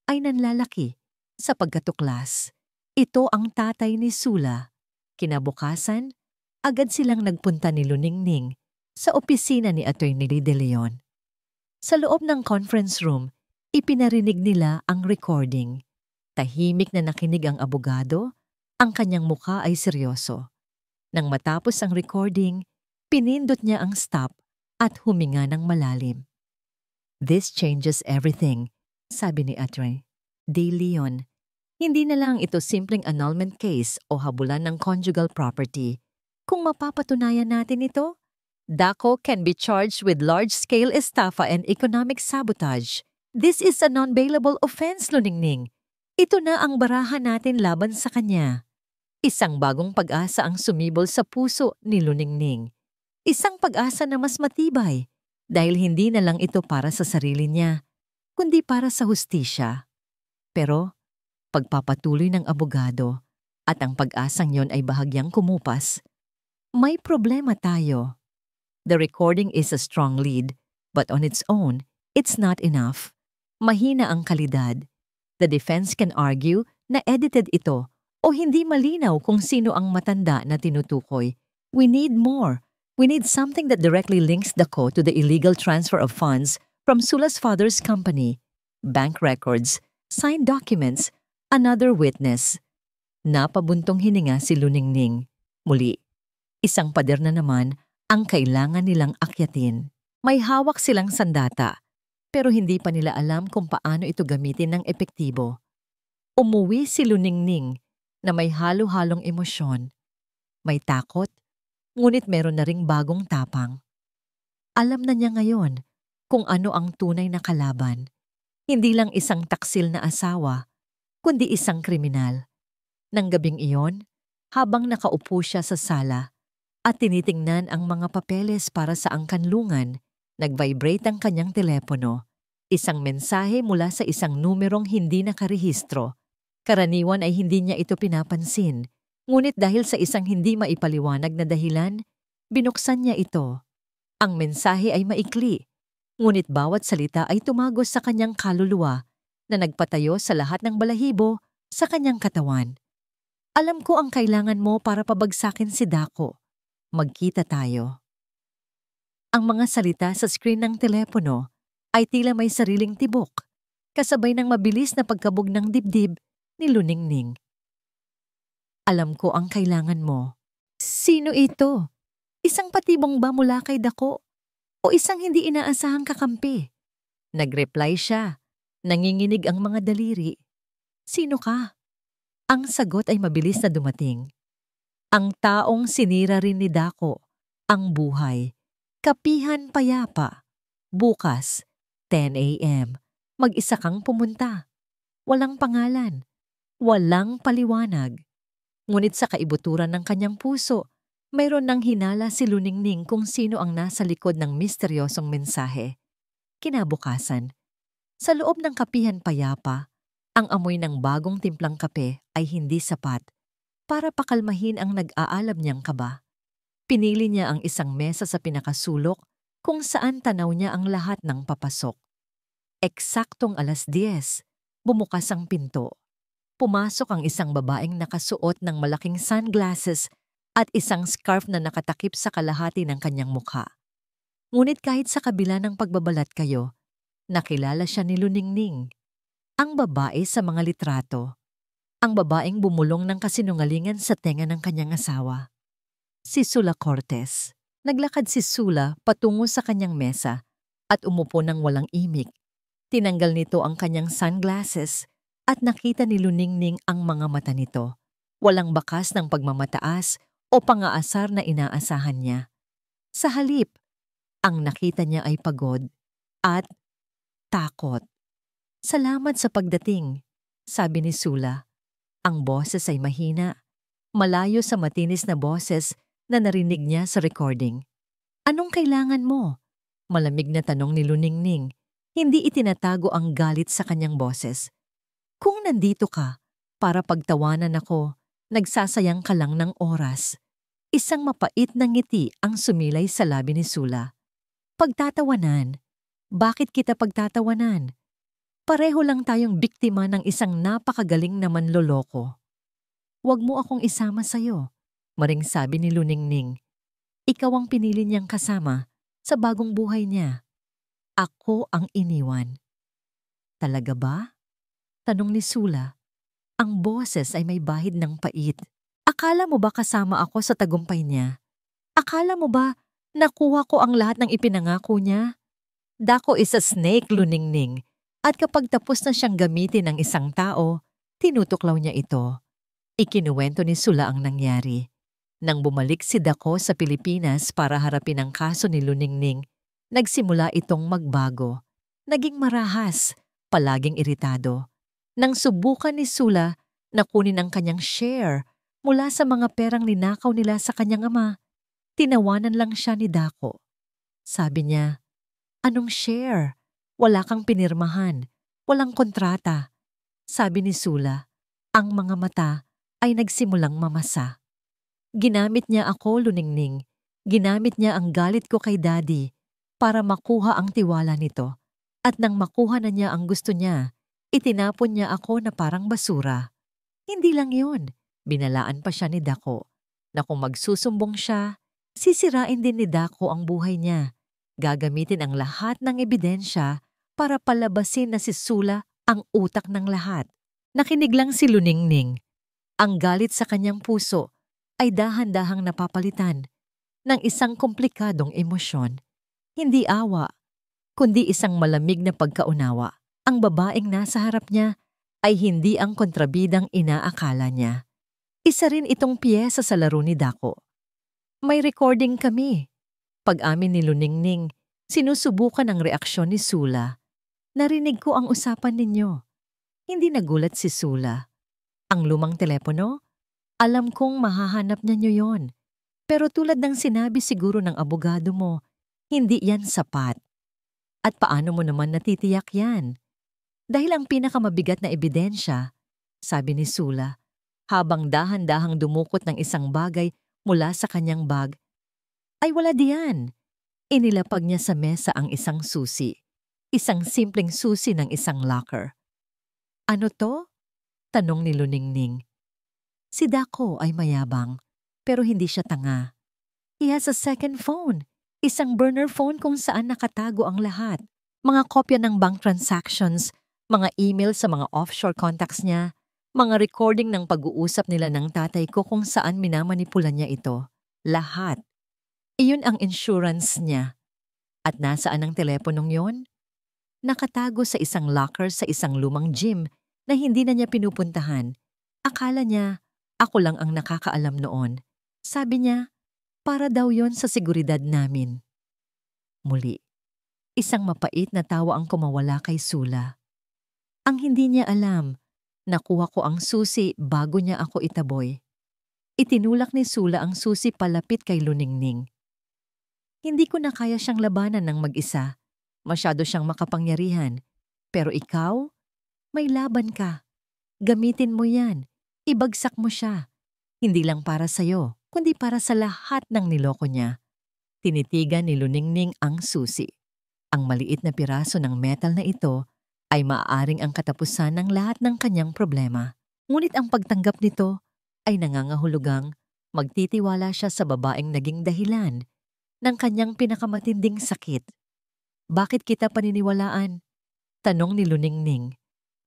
Speaker 1: ay nanlalaki sa pagkatuklas. Ito ang tatay ni Sula. Kinabukasan, agad silang nagpunta ni Luningning sa opisina ni Attorney De Leon. Sa loob ng conference room, ipinarinig nila ang recording. Tahimik na nakinig ang abogado, ang kanyang mukha ay seryoso. Nang matapos ang recording, pinindot niya ang stop at huminga ng malalim. This changes everything, sabi ni Attorney De Leon. Hindi na lang ito simpleng annulment case o habulan ng conjugal property. Kung mapapatunayan natin ito, Dako can be charged with large-scale estafa and economic sabotage. This is a non-bailable offense, Luningning. Ito na ang barahan natin laban sa kanya. Isang bagong pag-asa ang sumibol sa puso ni Luningning. Isang pag-asa na mas matibay dahil hindi na lang ito para sa sarili niya, kundi para sa hustisya. Pero, pagpapatuloy ng abogado at ang pag-asang yon ay bahagyang kumupas, may problema tayo. The recording is a strong lead, but on its own, it's not enough. Mahina ang kalidad. The defense can argue na edited ito o hindi malinaw kung sino ang matanda na tinutukoy. We need more. We need something that directly links Dako to the illegal transfer of funds from Sula's father's company, bank records, signed documents, another witness. Napabuntong hininga si Luningning. Muli, isang pader na naman ang kailangan nilang akyatin. May hawak silang sandata, pero hindi pa nila alam kung paano ito gamitin ng epektibo. Umuwi si Luningning na may halo-halong emosyon. May takot, ngunit meron na ring bagong tapang. Alam na niya ngayon kung ano ang tunay na kalaban. Hindi lang isang taksil na asawa, kundi isang kriminal. Nang gabing iyon, habang nakaupo siya sa sala at tinitingnan ang mga papeles para sa angkanlungan, nag-vibrate ang kanyang telepono. Isang mensahe mula sa isang numerong hindi nakarehistro. Karaniwan ay hindi niya ito pinapansin, ngunit dahil sa isang hindi maipaliwanag na dahilan, binuksan niya ito. Ang mensahe ay maikli, ngunit bawat salita ay tumagos sa kanyang kaluluwa na nagpatayo sa lahat ng balahibo sa kanyang katawan. Alam ko ang kailangan mo para pabagsakin si Dako. Magkita tayo. Ang mga salita sa screen ng telepono ay tila may sariling tibok, kasabay ng mabilis na pagkabog ng dibdib ni Luningning. Alam ko ang kailangan mo. Sino ito? Isang patibong ba mula kay Dako? O isang hindi inaasahang kakampi? Nag-reply siya. Nanginginig ang mga daliri. Sino ka? Ang sagot ay mabilis na dumating. Ang taong sinira rin ni Dako, ang buhay. Kapihan Payapa. Bukas, 10 a.m. Mag-isa kang pumunta. Walang pangalan. Walang paliwanag. Ngunit sa kaibuturan ng kanyang puso, mayroon nang hinala si Luningning kung sino ang nasa likod ng misteryosong mensahe. Kinabukasan, sa loob ng Kapihan Payapa, ang amoy ng bagong timplang kape ay hindi sapat para pakalmahin ang nag-aalab niyang kaba. Pinili niya ang isang mesa sa pinakasulok kung saan tanaw niya ang lahat ng papasok. Eksaktong 10:00, bumukas ang pinto. Pumasok ang isang babaeng nakasuot ng malaking sunglasses at isang scarf na nakatakip sa kalahati ng kanyang mukha. Ngunit kahit sa kabila ng pagbabalat kayo, nakilala siya ni Luningning, ang babae sa mga litrato, ang babaeng bumulong ng kasinungalingan sa tenga ng kanyang asawa. Si Sula Cortez. Naglakad si Sula patungo sa kanyang mesa at umupo ng walang imik. Tinanggal nito ang kanyang sunglasses at nakita ni Luningning ang mga mata nito. Walang bakas ng pagmamataas o pangaasar na inaasahan niya. Sa halip, ang nakita niya ay pagod at takot. "Salamat sa pagdating," sabi ni Sula. Ang boses ay mahina, malayo sa matinis na boses na narinig niya sa recording. "Anong kailangan mo?" Malamig na tanong ni Luningning. Hindi itinatago ang galit sa kanyang boses. "Kung nandito ka para pagtawanan ako, nagsasayang ka lang ng oras." Isang mapait na ngiti ang sumilay sa labi ni Sula. "Pagtatawanan? Bakit kita pagtatawanan? Pareho lang tayong biktima ng isang napakagaling na manloloko." "Huwag mo akong isama sa'yo," maring sabi ni Luningning. "Ikaw ang pinili niyang kasama sa bagong buhay niya. Ako ang iniwan." "Talaga ba?" tanong ni Sula. Ang boses ay may bahid ng pait. "Akala mo ba kasama ako sa tagumpay niya? Akala mo ba nakuha ko ang lahat ng ipinangako niya? Dako is a snake, Luningning. At kapag tapos na siyang gamitin ng isang tao, tinutuklaw niya ito." Ikinuwento ni Sula ang nangyari. Nang bumalik si Dako sa Pilipinas para harapin ang kaso ni Luningning, nagsimula itong magbago. Naging marahas, palaging iritado. Nang subukan ni Sula na kunin ang kanyang share mula sa mga perang ninakaw nila sa kanyang ama, tinawanan lang siya ni Dako. Sabi niya, "Anong share? Wala kang pinirmahan, walang kontrata." Sabi ni Sula, ang mga mata ay nagsimulang mamasa. "Ginamit niya ako, Luningning. Ginamit niya ang galit ko kay Daddy para makuha ang tiwala nito. At nang makuha na niya ang gusto niya, itinapon niya ako na parang basura." Hindi lang yun. Binalaan pa siya ni Dako na kung magsusumbong siya, sisirain din ni Dako ang buhay niya. Gagamitin ang lahat ng ebidensya para palabasin na si Sula ang utak ng lahat. Nakinig lang si Luningning. Ang galit sa kanyang puso ay dahan-dahang napapalitan ng isang komplikadong emosyon. Hindi awa, kundi isang malamig na pagkaunawa. Ang babaeng nasa harap niya ay hindi ang kontrabidang inaakala niya. Isa rin itong piyesa sa laro ni Dako. "May recording kami." Pag-amin ni Luningning, sinusubukan ang reaksyon ni Sula. "Narinig ko ang usapan ninyo." Hindi nagulat si Sula. "Ang lumang telepono? Alam kong mahahanap niyo yon. Pero tulad ng sinabi siguro ng abogado mo, hindi yan sapat. At paano mo naman natitiyak yan? Dahil ang pinakamabigat na ebidensya," sabi ni Sula, habang dahan-dahang dumukot ng isang bagay mula sa kanyang bag, "ay wala diyan." Inilapag niya sa mesa ang isang susi. Isang simpleng susi ng isang locker. "Ano to?" tanong ni Luningning. Si Dako ay mayabang, pero hindi siya tanga. He has a second phone. Isang burner phone kung saan nakatago ang lahat. Mga kopya ng bank transactions, mga email sa mga offshore contacts niya, mga recording ng pag-uusap nila ng tatay ko kung saan minamanipula niya ito. Lahat. Iyon ang insurance niya. At nasaan ang teleponong yon? Nakatago sa isang locker sa isang lumang gym na hindi na niya pinupuntahan. Akala niya, ako lang ang nakakaalam noon. Sabi niya, para daw yon sa seguridad namin. Muli, isang mapait na tawa ang kumawala kay Sula. Ang hindi niya alam, nakuha ko ang susi bago niya ako itaboy. Itinulak ni Sula ang susi palapit kay Luningning. Hindi ko na kaya siyang labanan ng mag-isa. Masyado siyang makapangyarihan. Pero ikaw, may laban ka. Gamitin mo yan. Ibagsak mo siya. Hindi lang para sa'yo, kundi para sa lahat ng niloko niya. Tinitigan ni Luningning ang susi. Ang maliit na piraso ng metal na ito ay maaaring ang katapusan ng lahat ng kanyang problema. Ngunit ang pagtanggap nito ay nangangahulugang magtitiwala siya sa babaeng naging dahilan ng kanyang pinakamatinding sakit. Bakit kita paniniwalaan? Tanong ni Luningning.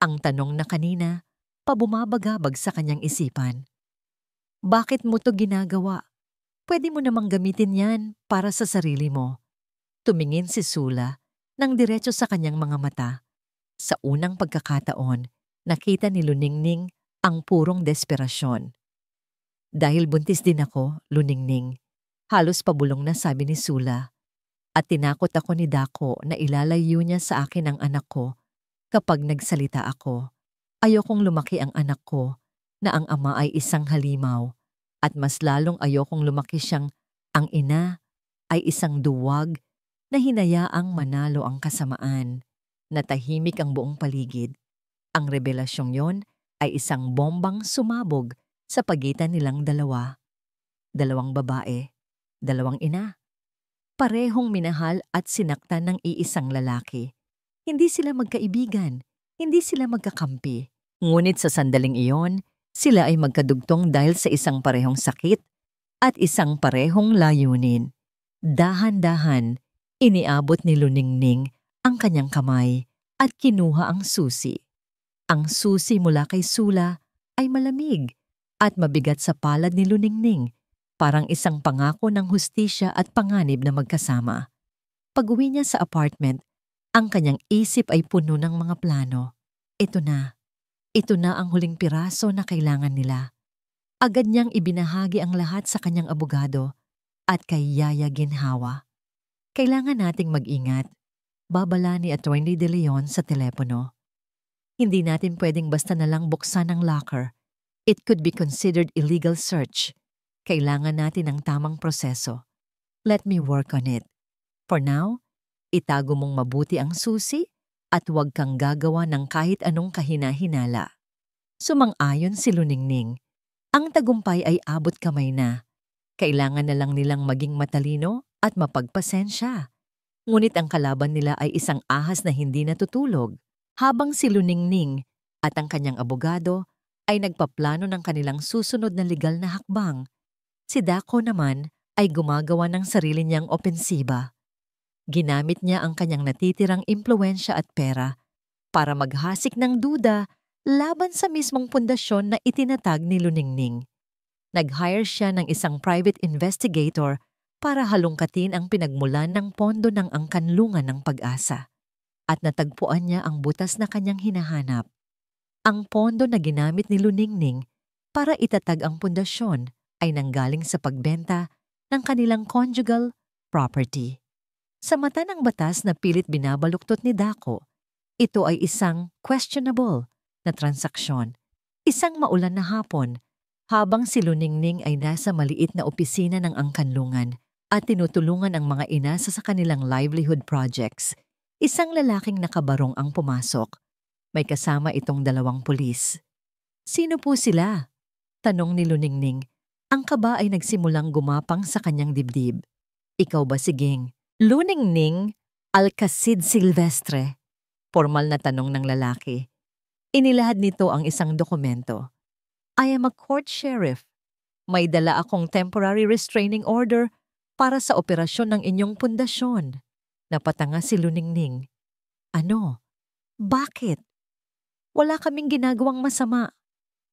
Speaker 1: Ang tanong na kanina, pabumabagabag sa kanyang isipan. Bakit mo to ginagawa? Pwede mo namang gamitin yan para sa sarili mo. Tumingin si Sula nang diretso sa kanyang mga mata. Sa unang pagkakataon, nakita ni Luningning ang purong desperasyon. Dahil buntis din ako, Luningning, halos pabulong na sabi ni Sula. At tinakot ako ni Dako na ilalayo niya sa akin ang anak ko kapag nagsalita ako. Ayokong lumaki ang anak ko na ang ama ay isang halimaw at mas lalong ayokong lumaki siyang ang ina ay isang duwag na hinayaang manalo ang kasamaan. Natahimik ang buong paligid. Ang revelasyong yon ay isang bombang sumabog sa pagitan nilang dalawa. Dalawang babae, dalawang ina. Parehong minahal at sinaktan ng iisang lalaki. Hindi sila magkaibigan, hindi sila magkakampi. Ngunit sa sandaling iyon, sila ay magkadugtong dahil sa isang parehong sakit at isang parehong layunin. Dahan-dahan, iniabot ni Luningning ang kanyang kamay at kinuha ang susi. Ang susi mula kay Sula ay malamig at mabigat sa palad ni Luningning, parang isang pangako ng hustisya at panganib na magkasama. Pag-uwi niya sa apartment, ang kanyang isip ay puno ng mga plano. Ito na ang huling piraso na kailangan nila. Agad niyang ibinahagi ang lahat sa kanyang abogado at kay Yaya Ginhawa. Kailangan nating mag-ingat, babala ni Atty. De Leon sa telepono. Hindi natin pwedeng basta na lang buksan ang locker. It could be considered illegal search. Kailangan natin ang tamang proseso. Let me work on it. For now, itago mong mabuti ang susi at huwag kang gagawa ng kahit anong kahina-hinala. Sumang-ayon si Luningning. Ang tagumpay ay abot kamay na. Kailangan na lang nilang maging matalino at mapagpasensya. Ngunit ang kalaban nila ay isang ahas na hindi natutulog. Habang si Luningning at ang kanyang abogado ay nagpaplano ng kanilang susunod na legal na hakbang, si Dako naman ay gumagawa ng sarili niyang opensiba. Ginamit niya ang kanyang natitirang impluwensya at pera para maghasik ng duda laban sa mismong pundasyon na itinatag ni Luningning. Nag-hire siya ng isang private investigator para halungkatin ang pinagmulan ng pondo ng angkanlungan ng pag-asa. At natagpuan niya ang butas na kanyang hinahanap. Ang pondo na ginamit ni Luningning para itatag ang pundasyon ay nanggaling sa pagbenta ng kanilang conjugal property. Sa mata ng batas na pilit binabaluktot ni Dako, ito ay isang questionable na transaksyon. Isang maulan na hapon, habang si Luningning ay nasa maliit na opisina ng angkanlungan at tinutulungan ang mga ina sa kanilang livelihood projects, isang lalaking nakabarong ang pumasok. May kasama itong dalawang pulis. Sino po sila? Tanong ni Luningning. Ang kaba ay nagsimulang gumapang sa kanyang dibdib. Ikaw ba si Ging? Luningning Alcacid Silvestre. Formal na tanong ng lalaki. Inilahad nito ang isang dokumento. I am a court sheriff. May dala akong temporary restraining order para sa operasyon ng inyong pundasyon. Napatanga si Luningning. Ano? Bakit? Wala kaming ginagawang masama.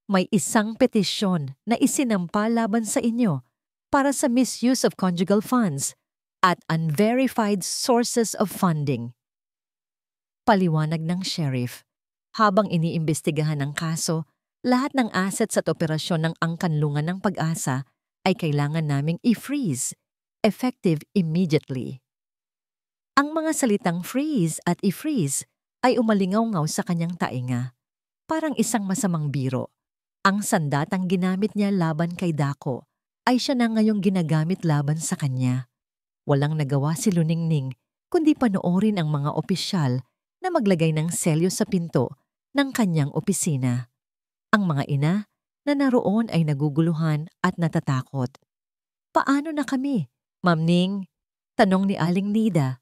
Speaker 1: May isang petisyon na isinampa laban sa inyo para sa misuse of conjugal funds at unverified sources of funding. Paliwanag ng sheriff. Habang iniimbestigahan ang kaso, lahat ng assets at operasyon ng angkanlungan ng pag-asa ay kailangan naming i-freeze, effective immediately. Ang mga salitang freeze at i-freeze ay umalingaw-ngaw sa kanyang tainga. Parang isang masamang biro. Ang sandatang ginamit niya laban kay Dako ay siya na ngayong ginagamit laban sa kanya. Walang nagawa si Luningning kundi panoorin ang mga opisyal na maglagay ng selyo sa pinto ng kanyang opisina. Ang mga ina na naroon ay naguguluhan at natatakot. Paano na kami, Ma'am Ning? Tanong ni Aling Nida.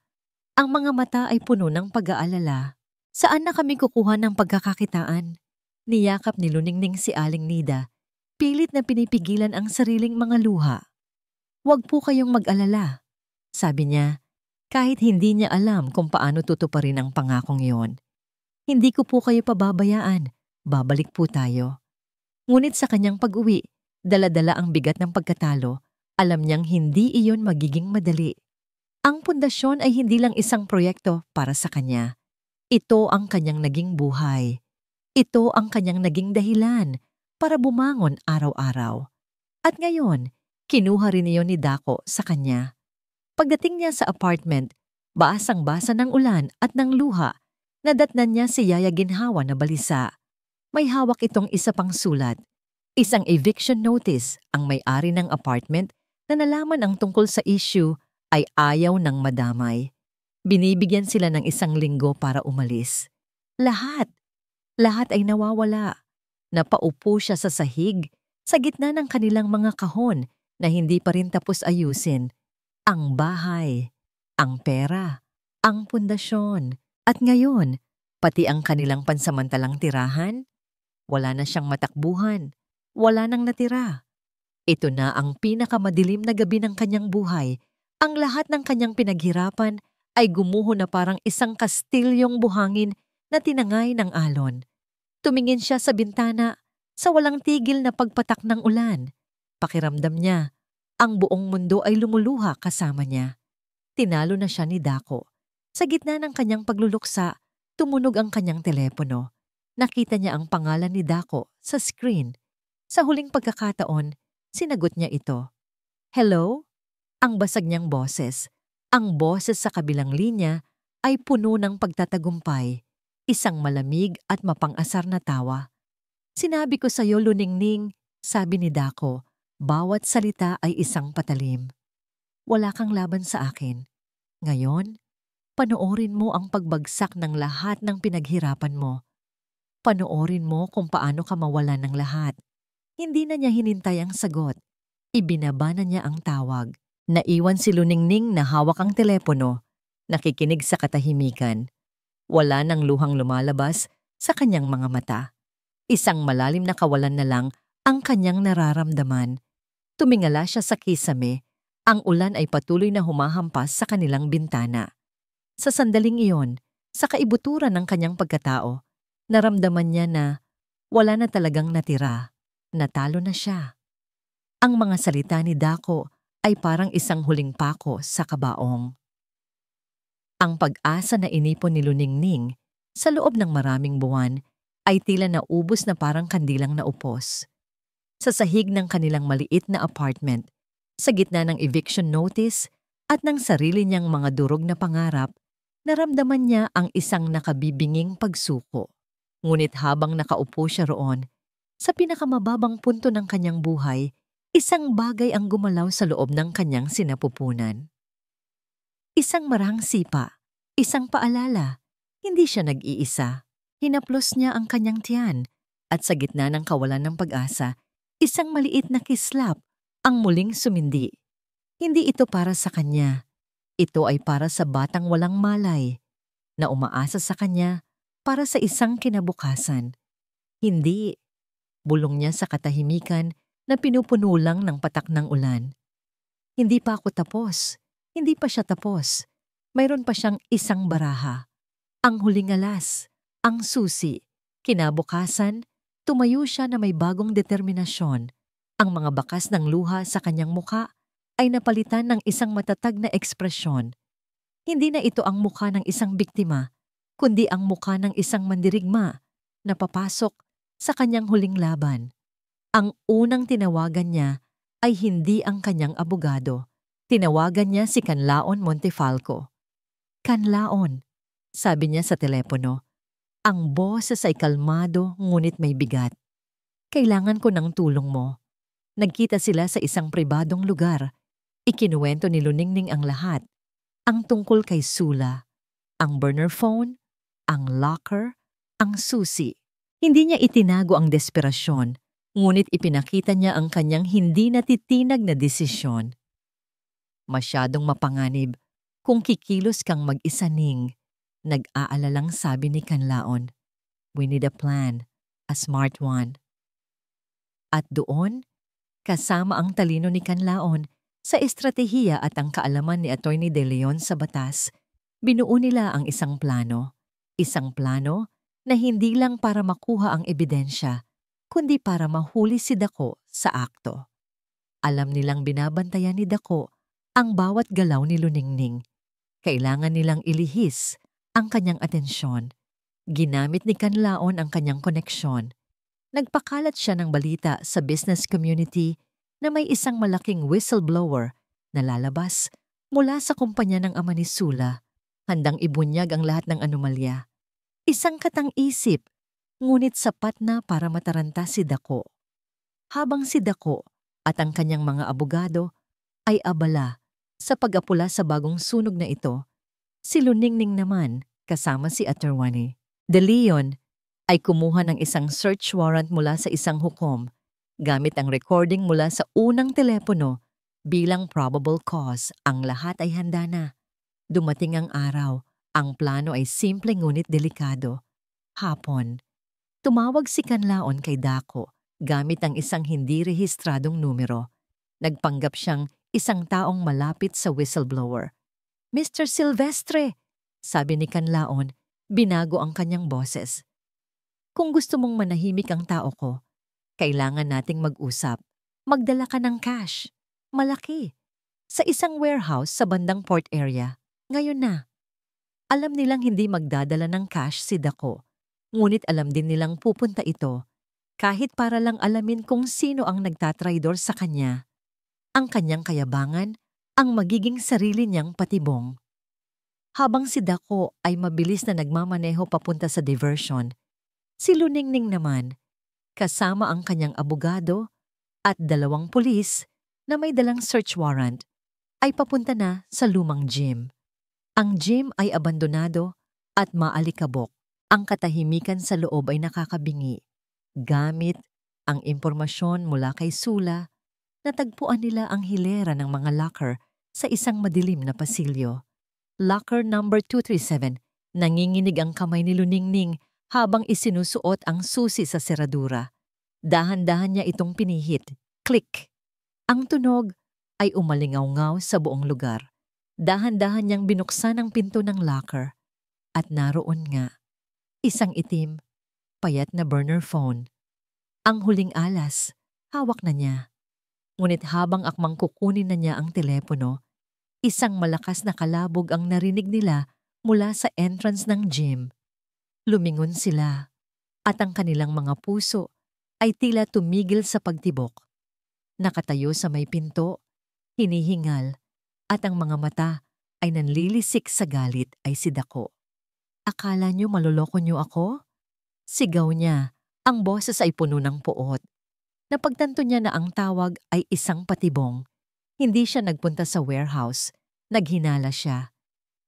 Speaker 1: Ang mga mata ay puno ng pag-aalala. Saan na kami kukuha ng pagkakakitaan? Niyakap ni Luningning si Aling Nida, pilit na pinipigilan ang sariling mga luha. Huwag po kayong mag-alala. sabi niya, kahit hindi niya alam kung paano tutuparin ang pangakong iyon. Hindi ko po kayo pababayaan, babalik po tayo. Ngunit sa kanyang pag-uwi, dala-dala ang bigat ng pagkatalo, alam niyang hindi iyon magiging madali. Ang pundasyon ay hindi lang isang proyekto para sa kanya. Ito ang kanyang naging buhay. Ito ang kanyang naging dahilan para bumangon araw-araw. At ngayon, kinuha rin iyon ni Dako sa kanya. Pagdating niya sa apartment, basang-basa ng ulan at ng luha, nadatnan niya si Yaya Ginhawa na balisa. May hawak itong isa pang sulat. Isang eviction notice. Ang may-ari ng apartment na nalaman ang tungkol sa issue ay ayaw ng madamay. Binibigyan sila ng 1 linggo para umalis. Lahat ay nawawala. Napaupo siya sa sahig, sa gitna ng kanilang mga kahon na hindi pa rin tapos ayusin. Ang bahay, ang pera, ang pundasyon, at ngayon, pati ang kanilang pansamantalang tirahan, wala na siyang matakbuhan, wala nang natira. Ito na ang pinakamadilim na gabi ng kanyang buhay. Ang lahat ng kanyang pinaghirapan ay gumuho na parang isang kastilyong buhangin na tinangay ng alon. Tumingin siya sa bintana sa walang tigil na pagpatak ng ulan. Pakiramdam niya, ang buong mundo ay lumuluha kasama niya. Tinalo na siya ni Dako. Sa gitna ng kanyang pagluluksa, tumunog ang kanyang telepono. Nakita niya ang pangalan ni Dako sa screen. Sa huling pagkakataon, sinagot niya ito. Hello? Ang basag niyang boses. Ang boses sa kabilang linya ay puno ng pagtatagumpay. Isang malamig at mapang-asar na tawa. Sinabi ko sa iyo, Luningning, sabi ni Dako, bawat salita ay isang patalim. Wala kang laban sa akin. Ngayon, panoorin mo ang pagbagsak ng lahat ng pinaghirapan mo. Panoorin mo kung paano ka mawalan ng lahat. Hindi na niya hinintay ang sagot. Ibinaba na niya ang tawag. Naiwan si Luningning na hawak ang telepono, nakikinig sa katahimikan. Wala nang luhang lumalabas sa kanyang mga mata. Isang malalim na kawalan na lang ang kanyang nararamdaman. Tumingala siya sa kisame. Ang ulan ay patuloy na humahampas sa kanilang bintana. Sa sandaling iyon, sa kaibuturan ng kanyang pagkatao, naramdaman niya na wala na talagang natira. Natalo na siya. Ang mga salita ni Dako ay parang isang huling pako sa kabaong. Ang pag-asa na inipon ni Luningning sa loob ng maraming buwan ay tila naubos na parang kandilang naupos. Sa sahig ng kanilang maliit na apartment, sa gitna ng eviction notice at ng sarili niyang mga durog na pangarap, naramdaman niya ang isang nakabibinging pagsuko. Ngunit habang nakaupo siya roon, sa pinakamababang punto ng kanyang buhay, isang bagay ang gumalaw sa loob ng kanyang sinapupunan. Isang marahang sipa, isang paalala, hindi siya nag-iisa. Hinaplos niya ang kanyang tiyan at sa gitna ng kawalan ng pag-asa, isang maliit na kislap ang muling sumindi. Hindi ito para sa kanya. Ito ay para sa batang walang malay na umaasa sa kanya para sa isang kinabukasan. Hindi. Bulong niya sa katahimikan na pinupuno lang ng patak ng ulan. Hindi pa ako tapos. Hindi pa siya tapos. Mayroon pa siyang isang baraha. Ang huling alas, ang susi. Kinabukasan, tumayo siya na may bagong determinasyon. Ang mga bakas ng luha sa kanyang muka ay napalitan ng isang matatag na ekspresyon. Hindi na ito ang mukha ng isang biktima, kundi ang mukha ng isang mandirigma na papasok sa kanyang huling laban. Ang unang tinawagan niya ay hindi ang kanyang abogado. Tinawagan niya si Canlaon Montefalco. Canlaon, sabi niya sa telepono. Ang boses ay kalmado ngunit may bigat. Kailangan ko ng tulong mo. Nagkita sila sa isang pribadong lugar. Ikinuwento ni Luningning ang lahat. Ang tungkol kay Sula, ang burner phone, ang locker, ang susi. Hindi niya itinago ang desperasyon, ngunit ipinakita niya ang kanyang hindi natitinag na desisyon. Masyadong mapanganib kung kikilos kang mag-isa, Ning, nag-aalalang sabi ni Canlaon. We need a plan, a smart one. At doon, kasama ang talino ni Canlaon, Sa estratehiya at ang kaalaman ni Atty. De Leon sa batas, binuo nila ang isang plano. Isang plano na hindi lang para makuha ang ebidensya, kundi para mahuli si Dako sa akto. Alam nilang binabantayan ni Dako ang bawat galaw ni Luningning. Kailangan nilang ilihis ang kanyang atensyon. Ginamit ni Canlaon ang kanyang koneksyon. Nagpakalat siya ng balita sa business community na may isang malaking whistleblower na lalabas mula sa kumpanya ng ama ni Sula, handang ibunyag ang lahat ng anomalya. Isang katang-isip, ngunit sapat na para mataranta si Dako. Habang si Dako at ang kanyang mga abogado ay abala sa pag-apula sa bagong sunog na ito, si Luningning naman kasama si Atty. De Leon ay kumuha ng isang search warrant mula sa isang hukom gamit ang recording mula sa unang telepono bilang probable cause. Ang lahat ay handa na. Dumating ang araw. Ang plano ay simple ngunit delikado. Hapon, tumawag si Canlaon kay Dako gamit ang isang hindi rehistradong numero. Nagpanggap siyang isang taong malapit sa whistleblower. "Mr. Silvestre," sabi ni Canlaon, binago ang kanyang boses. "Kung gusto mong manahimik ang tao ko, kailangan nating mag-usap. Magdala ka ng cash. Malaki. Sa isang warehouse sa bandang port area. Ngayon na." Alam nilang hindi magdadala ng cash si Dako, ngunit alam din nilang pupunta ito kahit para lang alamin kung sino ang nagtatraidor sa kanya. Ang kanyang kayabangan, ang magiging sarili niyang patibong. Habang si Dako ay mabilis na nagmamaneho papunta sa diversion, si Luningning naman, kasama ang kanyang abogado at 2 pulis na may dalang search warrant, ay papunta na sa lumang gym. Ang gym ay abandonado at maalikabok. Ang katahimikan sa loob ay nakakabingi. Gamit ang impormasyon mula kay Sula, natagpuan nila ang hilera ng mga locker sa isang madilim na pasilyo. Locker number 237, nanginginig ang kamay ni Luningning habang isinusuot ang susi sa seradura. Dahan-dahan niya itong pinihit. Click! Ang tunog ay umalingaw-ngaw sa buong lugar. Dahan-dahan niyang binuksan ang pinto ng locker. At naroon nga, isang itim, payat na burner phone. Ang huling alas, hawak na niya. Ngunit habang akmang kukunin na niya ang telepono, isang malakas na kalabog ang narinig nila mula sa entrance ng gym. Lumingon sila, at ang kanilang mga puso ay tila tumigil sa pagtibok. Nakatayo sa may pinto, hinihingal, at ang mga mata ay nanlilisik sa galit ay si Dako. "Akala niyo maloloko niyo ako?" Sigaw niya, ang boses ay puno ng puot. Napagtanto niya na ang tawag ay isang patibong. Hindi siya nagpunta sa warehouse, naghinala siya.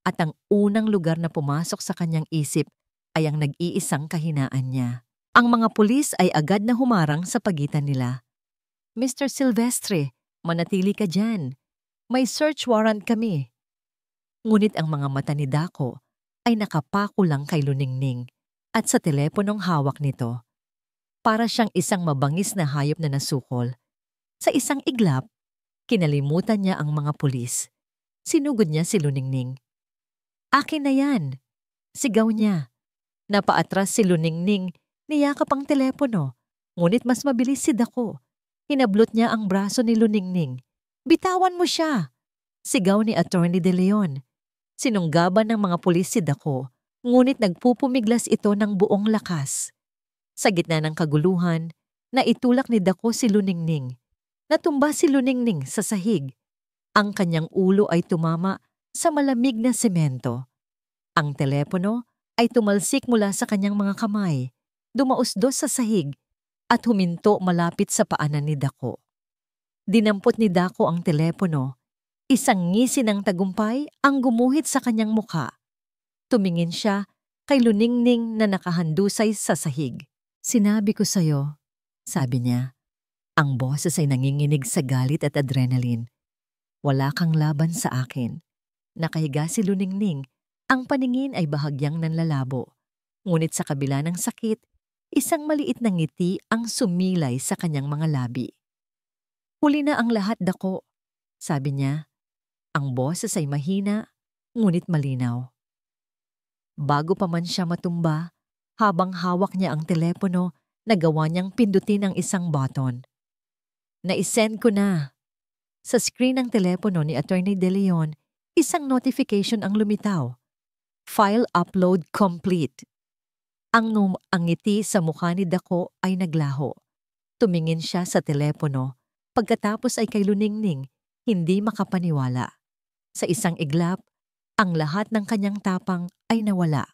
Speaker 1: At ang unang lugar na pumasok sa kanyang isip ay ang nag-iisang kahinaan niya. Ang mga pulis ay agad na humarang sa pagitan nila. "Mr. Silvestre, manatili ka dyan. May search warrant kami." Ngunit ang mga mata ni Dako ay nakapako lang kay Luningning at sa teleponong hawak nito. Para siyang isang mabangis na hayop na nasukol. Sa isang iglap, kinalimutan niya ang mga pulis. Sinugod niya si Luningning. "Akin na yan!" Sigaw niya. Napaatras si Luningning, niyakap ang telepono. Ngunit mas mabilis si Dako. Hinablot niya ang braso ni Luningning. "Bitawan mo siya!" Sigaw ni Atty. De Leon. Sinunggaban ng mga pulis si Dako, ngunit nagpupumiglas ito ng buong lakas. Sa gitna ng kaguluhan, naitulak ni Dako si Luningning. Natumba si Luningning sa sahig. Ang kanyang ulo ay tumama sa malamig na semento. Ang telepono ay tumalsik mula sa kanyang mga kamay, dumausdos sa sahig, at huminto malapit sa paanan ni Dako. Dinampot ni Dako ang telepono. Isang ngisi ng tagumpay ang gumuhit sa kanyang mukha. Tumingin siya kay Luningning na nakahandusay sa sahig. "Sinabi ko sa'yo," sabi niya. Ang boses ay nanginginig sa galit at adrenaline. "Wala kang laban sa akin." Nakahiga si Luningning. Ang paningin ay bahagyang nanlalabo. Ngunit sa kabila ng sakit, isang maliit na ngiti ang sumilay sa kanyang mga labi. "Huli na ang lahat, Dako. sabi niya. Ang boses ay mahina, ngunit malinaw. Bago pa man siya matumba, habang hawak niya ang telepono, nagawa niyang pindutin ang isang button. Naisend ko na. Sa screen ng telepono ni Attorney De Leon, isang notification ang lumitaw. File upload complete. Ang ngiti sa mukha ni Dako ay naglaho. Tumingin siya sa telepono, pagkatapos ay kay Luningning, hindi makapaniwala. Sa isang iglap, ang lahat ng kanyang tapang ay nawala.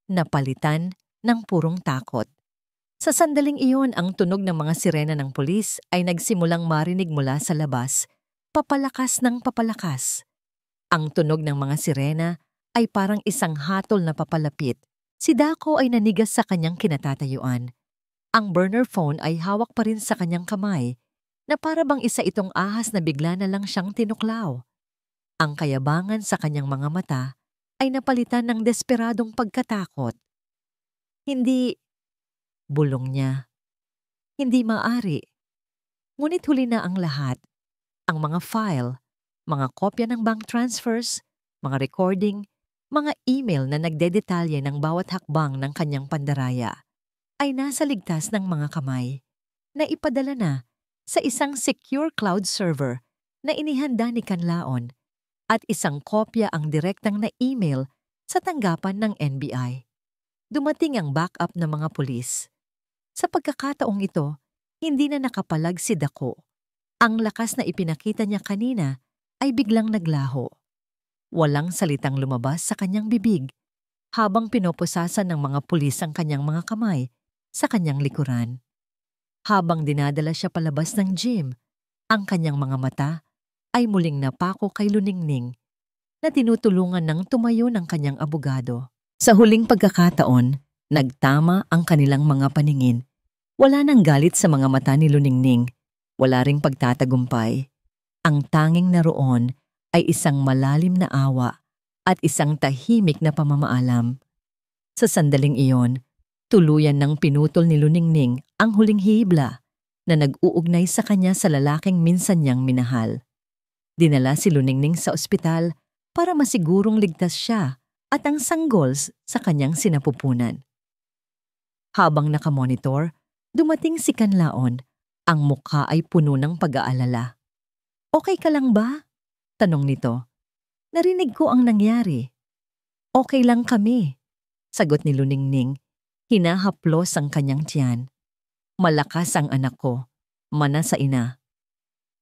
Speaker 1: Napalitan ng purong takot. Sa sandaling iyon, ang tunog ng mga sirena ng pulis ay nagsimulang marinig mula sa labas, papalakas ng papalakas. Ang tunog ng mga sirena ay parang isang hatol na papalapit. Si Dako ay nanigas sa kanyang kinatatayuan. Ang burner phone ay hawak pa rin sa kanyang kamay, na para bang isa itong ahas na bigla na lang siyang tinuklaw. Ang kayabangan sa kanyang mga mata ay napalitan ng desperadong pagkatakot. Hindi, bulong niya. Hindi maaari. Ngunit huli na ang lahat. Ang mga file, mga kopya ng bank transfers, mga recording, mga email na nagdedetalye ng bawat hakbang ng kanyang pandaraya ay nasa ligtas ng mga kamay na ipadala na sa isang secure cloud server na inihanda ni Canlaon at isang kopya ang direktang na email sa tanggapan ng NBI. Dumating ang backup ng mga pulis. Sa pagkakataong ito, hindi na nakapalag si Dako. Ang lakas na ipinakita niya kanina ay biglang naglaho. Walang salitang lumabas sa kanyang bibig habang pinoposasan ng mga pulis ang kanyang mga kamay sa kanyang likuran. Habang dinadala siya palabas ng gym, ang kanyang mga mata ay muling napako kay Luningning na tinutulungan ng tumayo ng kanyang abogado. Sa huling pagkakataon, nagtama ang kanilang mga paningin. Wala nang galit sa mga mata ni Luningning. Wala ring pagtatagumpay. Ang tanging naroon ay isang malalim na awa at isang tahimik na pamamaalam. Sa sandaling iyon, tuluyan ng pinutol ni Luningning ang huling hibla na nag-uugnay sa kanya sa lalaking minsan niyang minahal. Dinala si Luningning sa ospital para masigurong ligtas siya at ang sanggols sa kanyang sinapupunan. Habang nakamonitor, dumating si Canlaon. Ang mukha ay puno ng pag-aalala. Okay ka lang ba? Tanong nito. Narinig ko ang nangyari. Okay lang kami, sagot ni Luningning. Hinahaplos ang kanyang tiyan. Malakas ang anak ko, mana sa ina.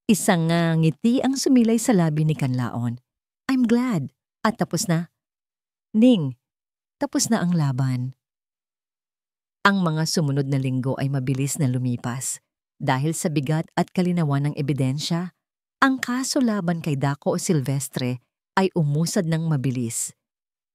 Speaker 1: Isang ngiti ang sumilay sa labi ni Canlaon. I'm glad. At tapos na. Ning, tapos na ang laban. Ang mga sumunod na linggo ay mabilis na lumipas. Dahil sa bigat at kalinawan ng ebidensya, ang kaso laban kay Dako Silvestre ay umusad ng mabilis.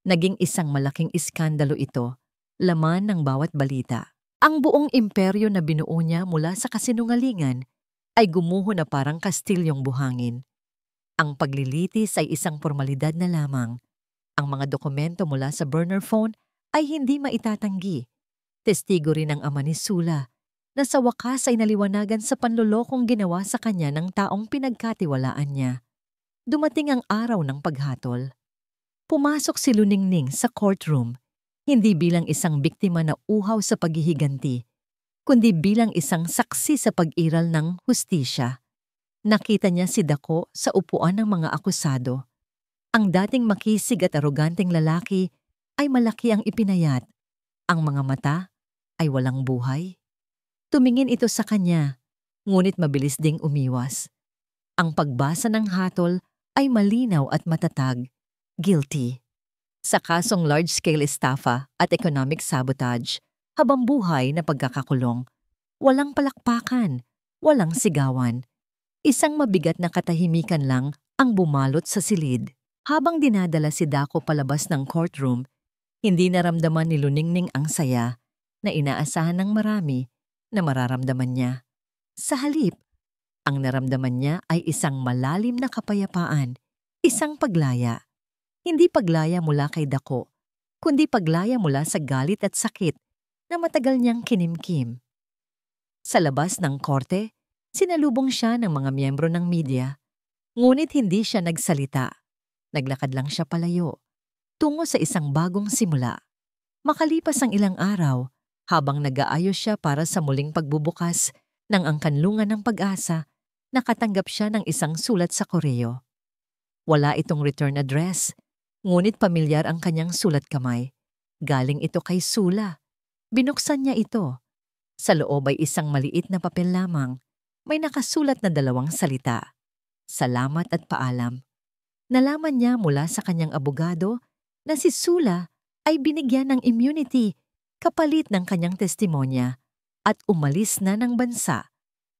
Speaker 1: Naging isang malaking iskandalo ito, laman ng bawat balita. Ang buong imperyo na binuo niya mula sa kasinungalingan ay gumuho na parang kastilyong buhangin. Ang paglilitis ay isang formalidad na lamang. Ang mga dokumento mula sa burner phone ay hindi maitatanggi. Testigo rin ang ama ni Sula na sa wakas ay naliwanagan sa panlolokong ginawa sa kanya ng taong pinagkatiwalaan niya. Dumating ang araw ng paghatol. Pumasok si Luningning sa courtroom, hindi bilang isang biktima na uhaw sa paghihiganti, kundi bilang isang saksi sa pag-iral ng hustisya. Nakita niya si Dako sa upuan ng mga akusado. Ang dating makisig at aroganteng lalaki ay malaki ang ipinayat. Ang mga mata ay walang buhay. Tumingin ito sa kanya, ngunit mabilis ding umiwas. Ang pagbasa ng hatol ay malinaw at matatag. Guilty. Sa kasong large-scale estafa at economic sabotage, habang buhay na pagkakakulong. Walang palakpakan, walang sigawan. Isang mabigat na katahimikan lang ang bumalot sa silid. Habang dinadala si Dako palabas ng courtroom, hindi naramdaman ni Luningning ang saya na inaasahan ng marami na mararamdaman niya. Sa halip, ang naramdaman niya ay isang malalim na kapayapaan, isang paglaya. Hindi paglaya mula kay Dako, kundi paglaya mula sa galit at sakit na matagal niyang kinimkim. Sa labas ng korte, sinalubong siya ng mga miyembro ng media. Ngunit hindi siya nagsalita. Naglakad lang siya palayo, tungo sa isang bagong simula. Makalipas ang ilang araw, habang nag-aayos siya para sa muling pagbubukas ng ang kanlungan ng pag-asa, nakatanggap siya ng isang sulat sa koreo. Wala itong return address, ngunit pamilyar ang kanyang sulat kamay. Galing ito kay Sula. Binuksan niya ito. Sa loob ay isang maliit na papel lamang. May nakasulat na 2 salita. Salamat at paalam. Nalaman niya mula sa kanyang abogado na si Sula ay binigyan ng immunity kapalit ng kanyang testimonya at umalis na ng bansa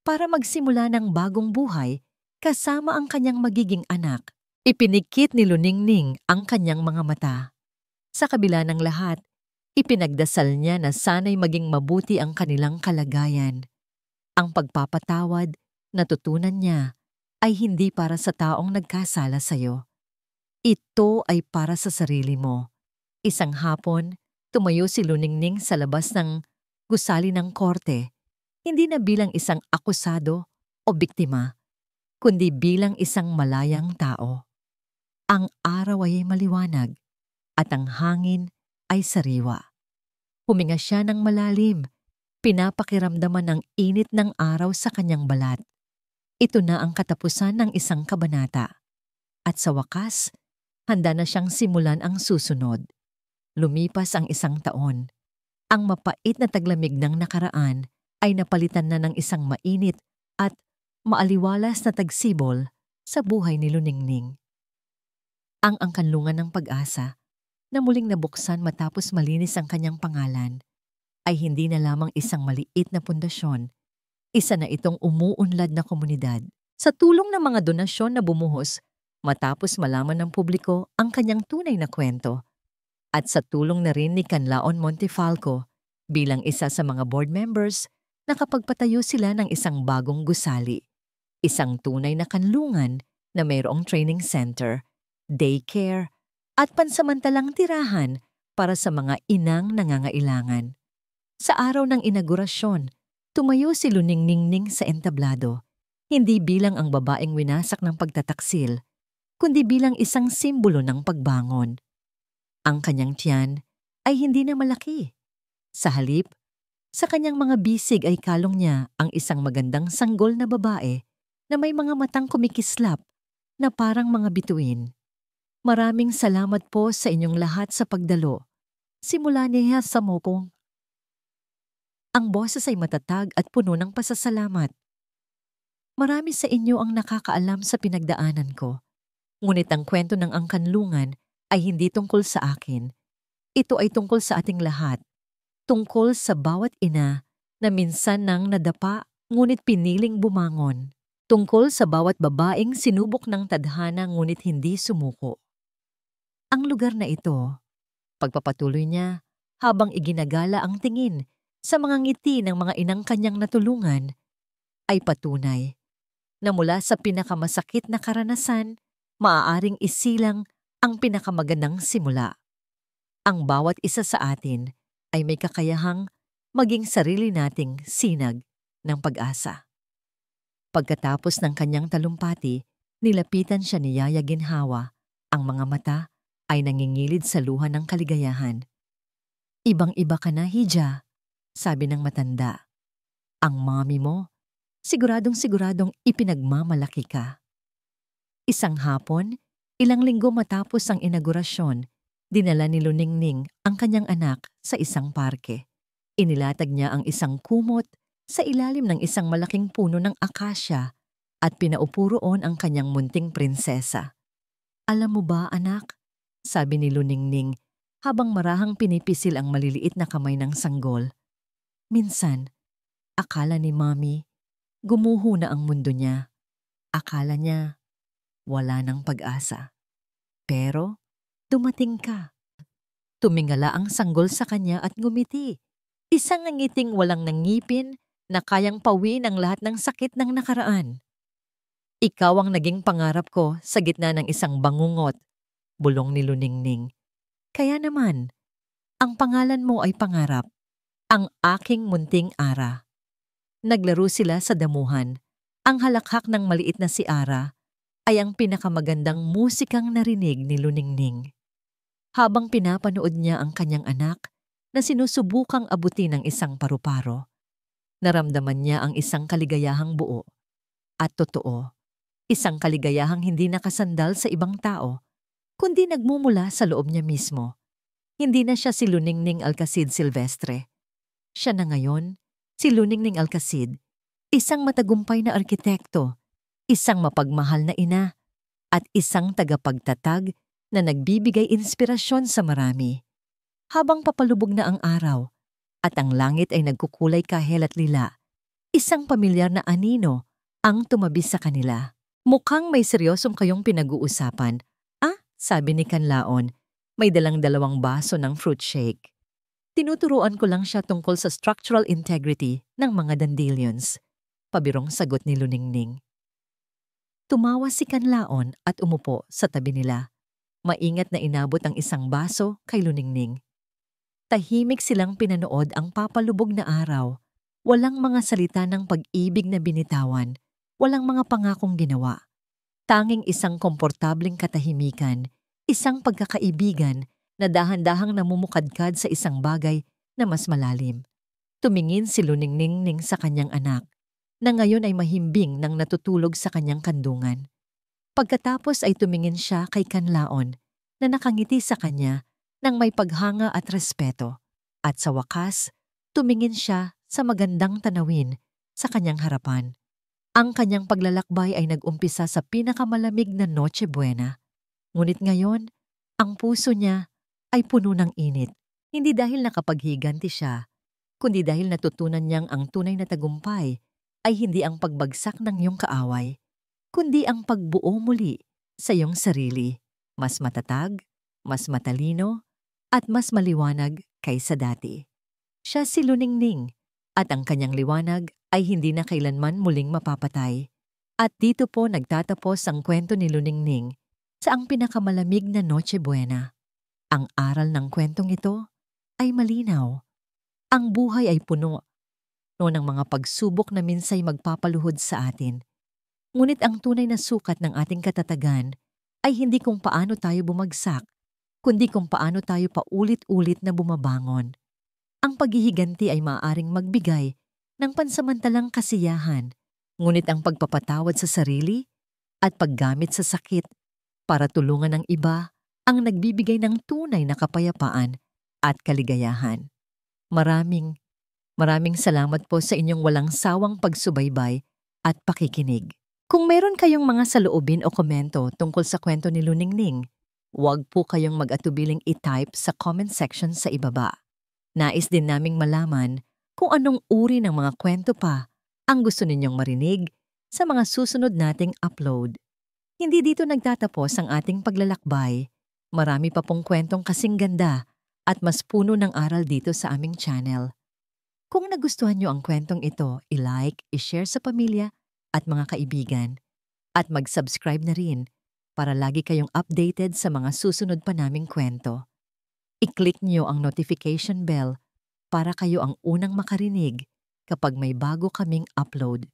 Speaker 1: para magsimula ng bagong buhay kasama ang kanyang magiging anak. Ipinikit ni Luningning ang kanyang mga mata. Sa kabila ng lahat, ipinagdasal niya na sana'y maging mabuti ang kanilang kalagayan. Ang pagpapatawad na tutunan niya ay hindi para sa taong nagkasala sa'yo. Ito ay para sa sarili mo. Isang hapon, tumayo si Luningning sa labas ng gusali ng korte, hindi na bilang isang akusado o biktima, kundi bilang isang malayang tao. Ang araw ay maliwanag at ang hangin ay sariwa. Huminga siya ng malalim, pinapakiramdaman ng init ng araw sa kanyang balat. Ito na ang katapusan ng isang kabanata. At sa wakas, handa na siyang simulan ang susunod. Lumipas ang 1 taon. Ang mapait na taglamig ng nakaraan ay napalitan na ng isang mainit at maaliwalas na tagsibol sa buhay ni Luningning. Ang kanlungan ng pag-asa na muling nabuksan matapos malinis ang kanyang pangalan ay hindi na lamang isang maliit na pundasyon. Isa na itong umuunlad na komunidad. Sa tulong ng mga donasyon na bumuhos matapos malaman ng publiko ang kanyang tunay na kwento, at sa tulong na rin ni Canlaon Montefalco bilang isa sa mga board members, nakapagpatayo sila ng isang bagong gusali. Isang tunay na kanlungan na mayroong training center, daycare, at pansamantalang tirahan para sa mga inang nangangailangan. Sa araw ng inaugurasyon, tumayo si Luningning sa entablado, hindi bilang ang babaeng winasak ng pagtataksil, kundi bilang isang simbolo ng pagbangon. Ang kanyang tiyan ay hindi na malaki. Sa halip, sa kanyang mga bisig ay kalong niya ang isang magandang sanggol na babae na may mga matang kumikislap na parang mga bituin. Maraming salamat po sa inyong lahat sa pagdalo. Simula niya sa mokong. Ang boses ay matatag at puno ng pasasalamat. Marami sa inyo ang nakakaalam sa pinagdaanan ko. Ngunit ang kwento ng angkanlungan ay hindi tungkol sa akin. Ito ay tungkol sa ating lahat. Tungkol sa bawat ina na minsan nang nadapa ngunit piniling bumangon. Tungkol sa bawat babaeng sinubok ng tadhana ngunit hindi sumuko. Ang lugar na ito, pagpapatuloy niya habang iginagala ang tingin sa mga ngiti ng mga inang kanyang natulungan, ay patunay na mula sa pinakamasakit na karanasan, maaaring isilang ang pinakamagandang simula. Ang bawat isa sa atin ay may kakayahang maging sarili nating sinag ng pag-asa. Pagkatapos ng kanyang talumpati, nilapitan siya ni Yaya Ginhawa. Ang mga mata ay nangingilid sa luha ng kaligayahan. Ibang-iba ka na, Hija, sabi ng matanda. Ang mommy mo, siguradong ipinagmamalaki ka. Isang hapon, ilang linggo matapos ang inaugurasyon, dinala ni Luningning ang kanyang anak sa isang parke. Inilatag niya ang isang kumot sa ilalim ng isang malaking puno ng akasya at pinaupo roon ang kanyang munting prinsesa. Alam mo ba, anak? Sabi ni Luningning habang marahang pinipisil ang maliliit na kamay ng sanggol. Minsan, akala ni Mommy, gumuho na ang mundo niya. Akala niya, wala ng pag-asa. Pero, dumating ka. Tumingala ang sanggol sa kanya at ngumiti. Isang ngiting walang nangipin na kayang pawiin ang lahat ng sakit ng nakaraan. Ikaw ang naging pangarap ko sa gitna ng isang bangungot, bulong ni Luningning. Kaya naman, ang pangalan mo ay pangarap, ang aking munting Ara. Naglaro sila sa damuhan. Ang halakhak ng maliit na si Ara ay ang pinakamagandang musikang narinig ni Luningning. Habang pinapanood niya ang kanyang anak na sinusubukang abutin ng isang paru-paro, naramdaman niya ang isang kaligayahang buo at totoo. Isang kaligayahang hindi nakasandal sa ibang tao, kundi nagmumula sa loob niya mismo. Hindi na siya si Luningning Alcacid Silvestre. Siya na ngayon, si Luningning Alcacid, isang matagumpay na arkitekto, isang mapagmahal na ina, at isang tagapagtatag na nagbibigay inspirasyon sa marami. Habang papalubog na ang araw at ang langit ay nagkukulay kahel at lila, isang pamilyar na anino ang tumabi sa kanila. Mukhang may seryosong kayong pinag-uusapan. Ah, sabi ni Kanlaon, may dalang 2 baso ng fruit shake. Tinuturuan ko lang siya tungkol sa structural integrity ng mga dandelions. Pabirong sagot ni Luningning. Tumawa si Kanlaon at umupo sa tabi nila. Maingat na inabot ang isang baso kay Luningning. Tahimik silang pinanood ang papalubog na araw. Walang mga salita ng pag-ibig na binitawan. Walang mga pangakong ginawa. Tanging isang komportabling katahimikan, isang pagkakaibigan na dahan-dahang namumukadkad sa isang bagay na mas malalim. Tumingin si Luningning sa kanyang anak, na ngayon ay mahimbing nang natutulog sa kanyang kandungan. Pagkatapos ay tumingin siya kay Kanlaon na nakangiti sa kanya nang may paghanga at respeto. At sa wakas, tumingin siya sa magandang tanawin sa kanyang harapan. Ang kanyang paglalakbay ay nag-umpisa sa pinakamalamig na Noche Buena. Ngunit ngayon, ang puso niya ay puno ng init. Hindi dahil nakapaghiganti siya, kundi dahil natutunan niyang ang tunay na tagumpay ay hindi ang pagbagsak ng iyong kaaway, kundi ang pagbuo muli sa iyong sarili, mas matatag, mas matalino, at mas maliwanag kaysa dati. Siya si Luningning, at ang kanyang liwanag ay hindi na kailanman muling mapapatay. At dito po nagtatapos ang kwento ni Luningning sa ang pinakamalamig na Noche Buena. Ang aral ng kwentong ito ay malinaw. Ang buhay ay puno ng mga pagsubok na minsay magpapaluhod sa atin. Ngunit ang tunay na sukat ng ating katatagan ay hindi kung paano tayo bumagsak, kundi kung paano tayo paulit-ulit na bumabangon. Ang paghihiganti ay maaaring magbigay ng pansamantalang kasiyahan, ngunit ang pagpapatawad sa sarili at paggamit sa sakit para tulungan ng iba ang nagbibigay ng tunay na kapayapaan at kaligayahan. Maraming salamat po sa inyong walang sawang pagsubaybay at pakikinig. Kung meron kayong mga saloobin o komento tungkol sa kwento ni Luningning, huwag po kayong mag-atubiling i-type sa comment section sa ibaba. Nais din naming malaman kung anong uri ng mga kwento pa ang gusto ninyong marinig sa mga susunod nating upload. Hindi dito nagtatapos ang ating paglalakbay. Marami pa pong kwentong kasing ganda at mas puno ng aral dito sa aming channel. Kung nagustuhan nyo ang kwentong ito, i-like, i-share sa pamilya at mga kaibigan. At mag-subscribe na rin para lagi kayong updated sa mga susunod pa naming kwento. I-click nyo ang notification bell para kayo ang unang makarinig kapag may bago kaming upload.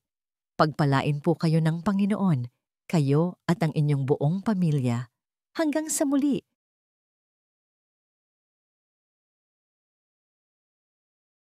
Speaker 1: Pagpalain po kayo ng Panginoon, kayo at ang inyong buong pamilya. Hanggang sa muli,